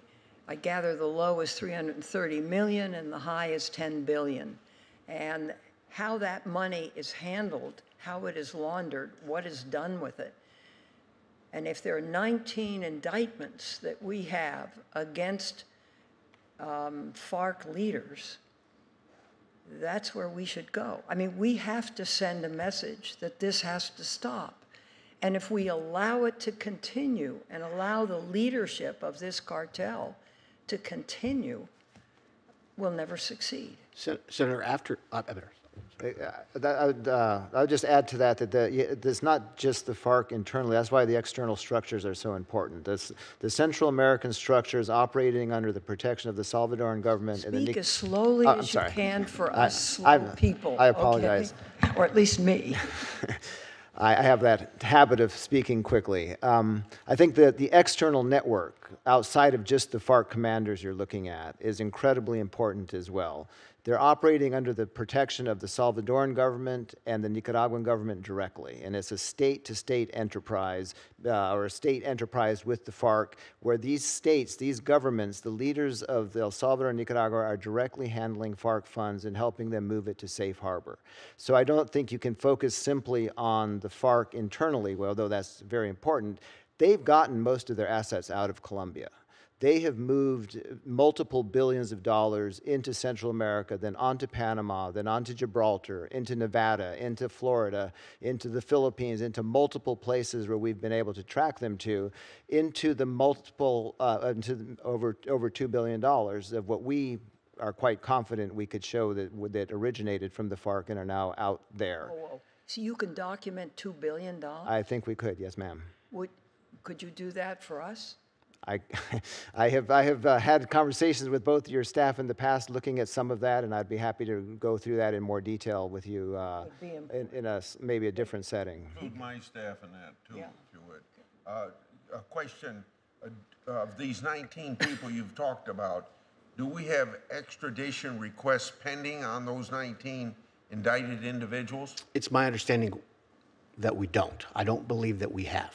I gather the low is 330 million and the high is 10 billion. And how that money is handled, how it is laundered, what is done with it. And if there are 19 indictments that we have against FARC leaders, that's where we should go. I mean, we have to send a message that this has to stop. And if we allow it to continue and allow the leadership of this cartel to continue, we'll never succeed. Senator, I would just add to that it's not just the FARC internally. That's why the external structures are so important. The Central American structures operating under the protection of the Salvadoran government. Speak as slowly I'm as you sorry. can for us slow people. I apologize. Okay? Or at least me. I have that habit of speaking quickly. I think that the external network, outside of just the FARC commanders you're looking at, is incredibly important as well. They're operating under the protection of the Salvadoran government and the Nicaraguan government directly, and it's a state-to-state enterprise, or a state enterprise with the FARC, where these states, these governments, the leaders of El Salvador and Nicaragua are directly handling FARC funds and helping them move it to safe harbor. So I don't think you can focus simply on the FARC internally, although that's very important. They've gotten most of their assets out of Colombia. They have moved multiple billions of dollars into Central America, then onto Panama, then onto Gibraltar, into Nevada, into Florida, into the Philippines, into multiple places where we've been able to track them to, into the multiple, over $2 billion of what we are quite confident we could show that originated from the FARC and are now out there. Oh, so you can document $2 billion? I think we could, yes, ma'am. Could you do that for us? I have had conversations with both your staff in the past looking at some of that, and I'd be happy to go through that in more detail with you in maybe a different setting. Include my staff in that too, Yeah. if you would. A question, of these 19 people you've talked about, do we have extradition requests pending on those 19 indicted individuals? It's my understanding that we don't. I don't believe that we have.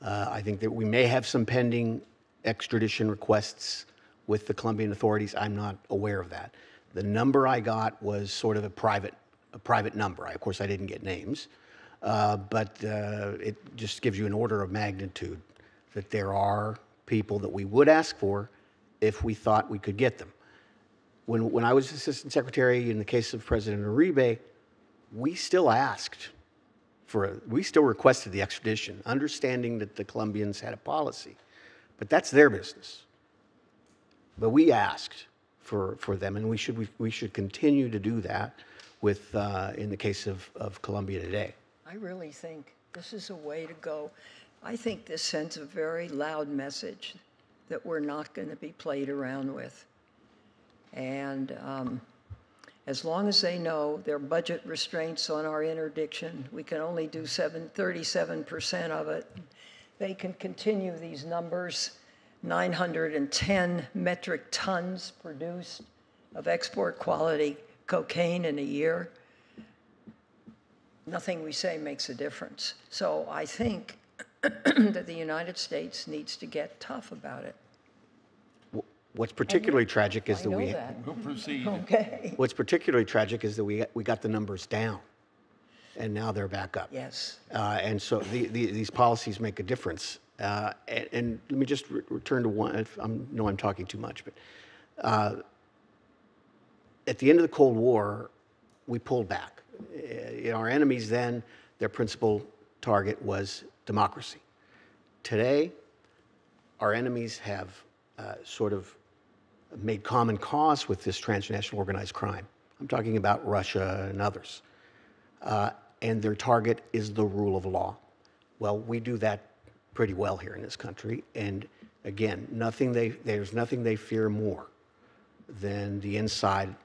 I think that we may have some pending extradition requests with the Colombian authorities. I'm not aware of that. The number I got was sort of a private number. Of course, I didn't get names, but it just gives you an order of magnitude that there are people that we would ask for if we thought we could get them. When I was Assistant Secretary in the case of President Uribe, we still asked we still requested the extradition, understanding that the Colombians had a policy. But that's their business. But we asked for them, and we should continue to do that with in the case of Colombia today. I really think this is a way to go. I think this sends a very loud message that we're not going to be played around with. And as long as they know there are budget restraints on our interdiction, we can only do 37% of it. They can continue these numbers, 910 metric tons produced of export quality cocaine in a year. Nothing we say makes a difference. So I think that the United States needs to get tough about it. What's particularly tragic is I that know we. that. We'll proceed. Okay. What's particularly tragic is that we got the numbers down, and now they're back up. Yes. And so these policies make a difference. And let me just return to one. I know I'm talking too much, but at the end of the Cold War, we pulled back. Our enemies then, their principal target was democracy. Today, our enemies have sort of made common cause with this transnational organized crime. I'm talking about Russia and others. And their target is the rule of law. Well, we do that pretty well here in this country. And again, there's nothing they fear more than the inside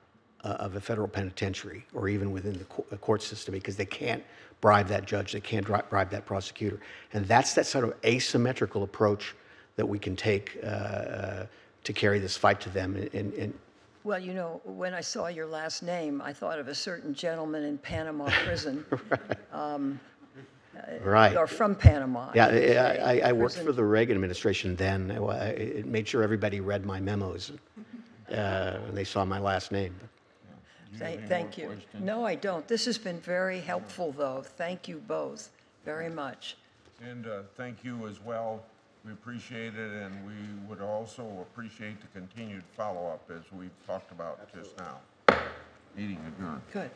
of a federal penitentiary or even within the court system, because they can't bribe that judge, they can't bribe that prosecutor. And that's that sort of asymmetrical approach that we can take to carry this fight to them. Well, you know, when I saw your last name, I thought of a certain gentleman in Panama prison. Right. Or from Panama. Yeah, I worked for the Reagan administration then. It made sure everybody read my memos when they saw my last name. Thank you. No, I don't. This has been very helpful, though. Thank you both very much. And thank you as well. We appreciate it, and we would also appreciate the continued follow-up as we've talked about just now. Meeting adjourned. Good.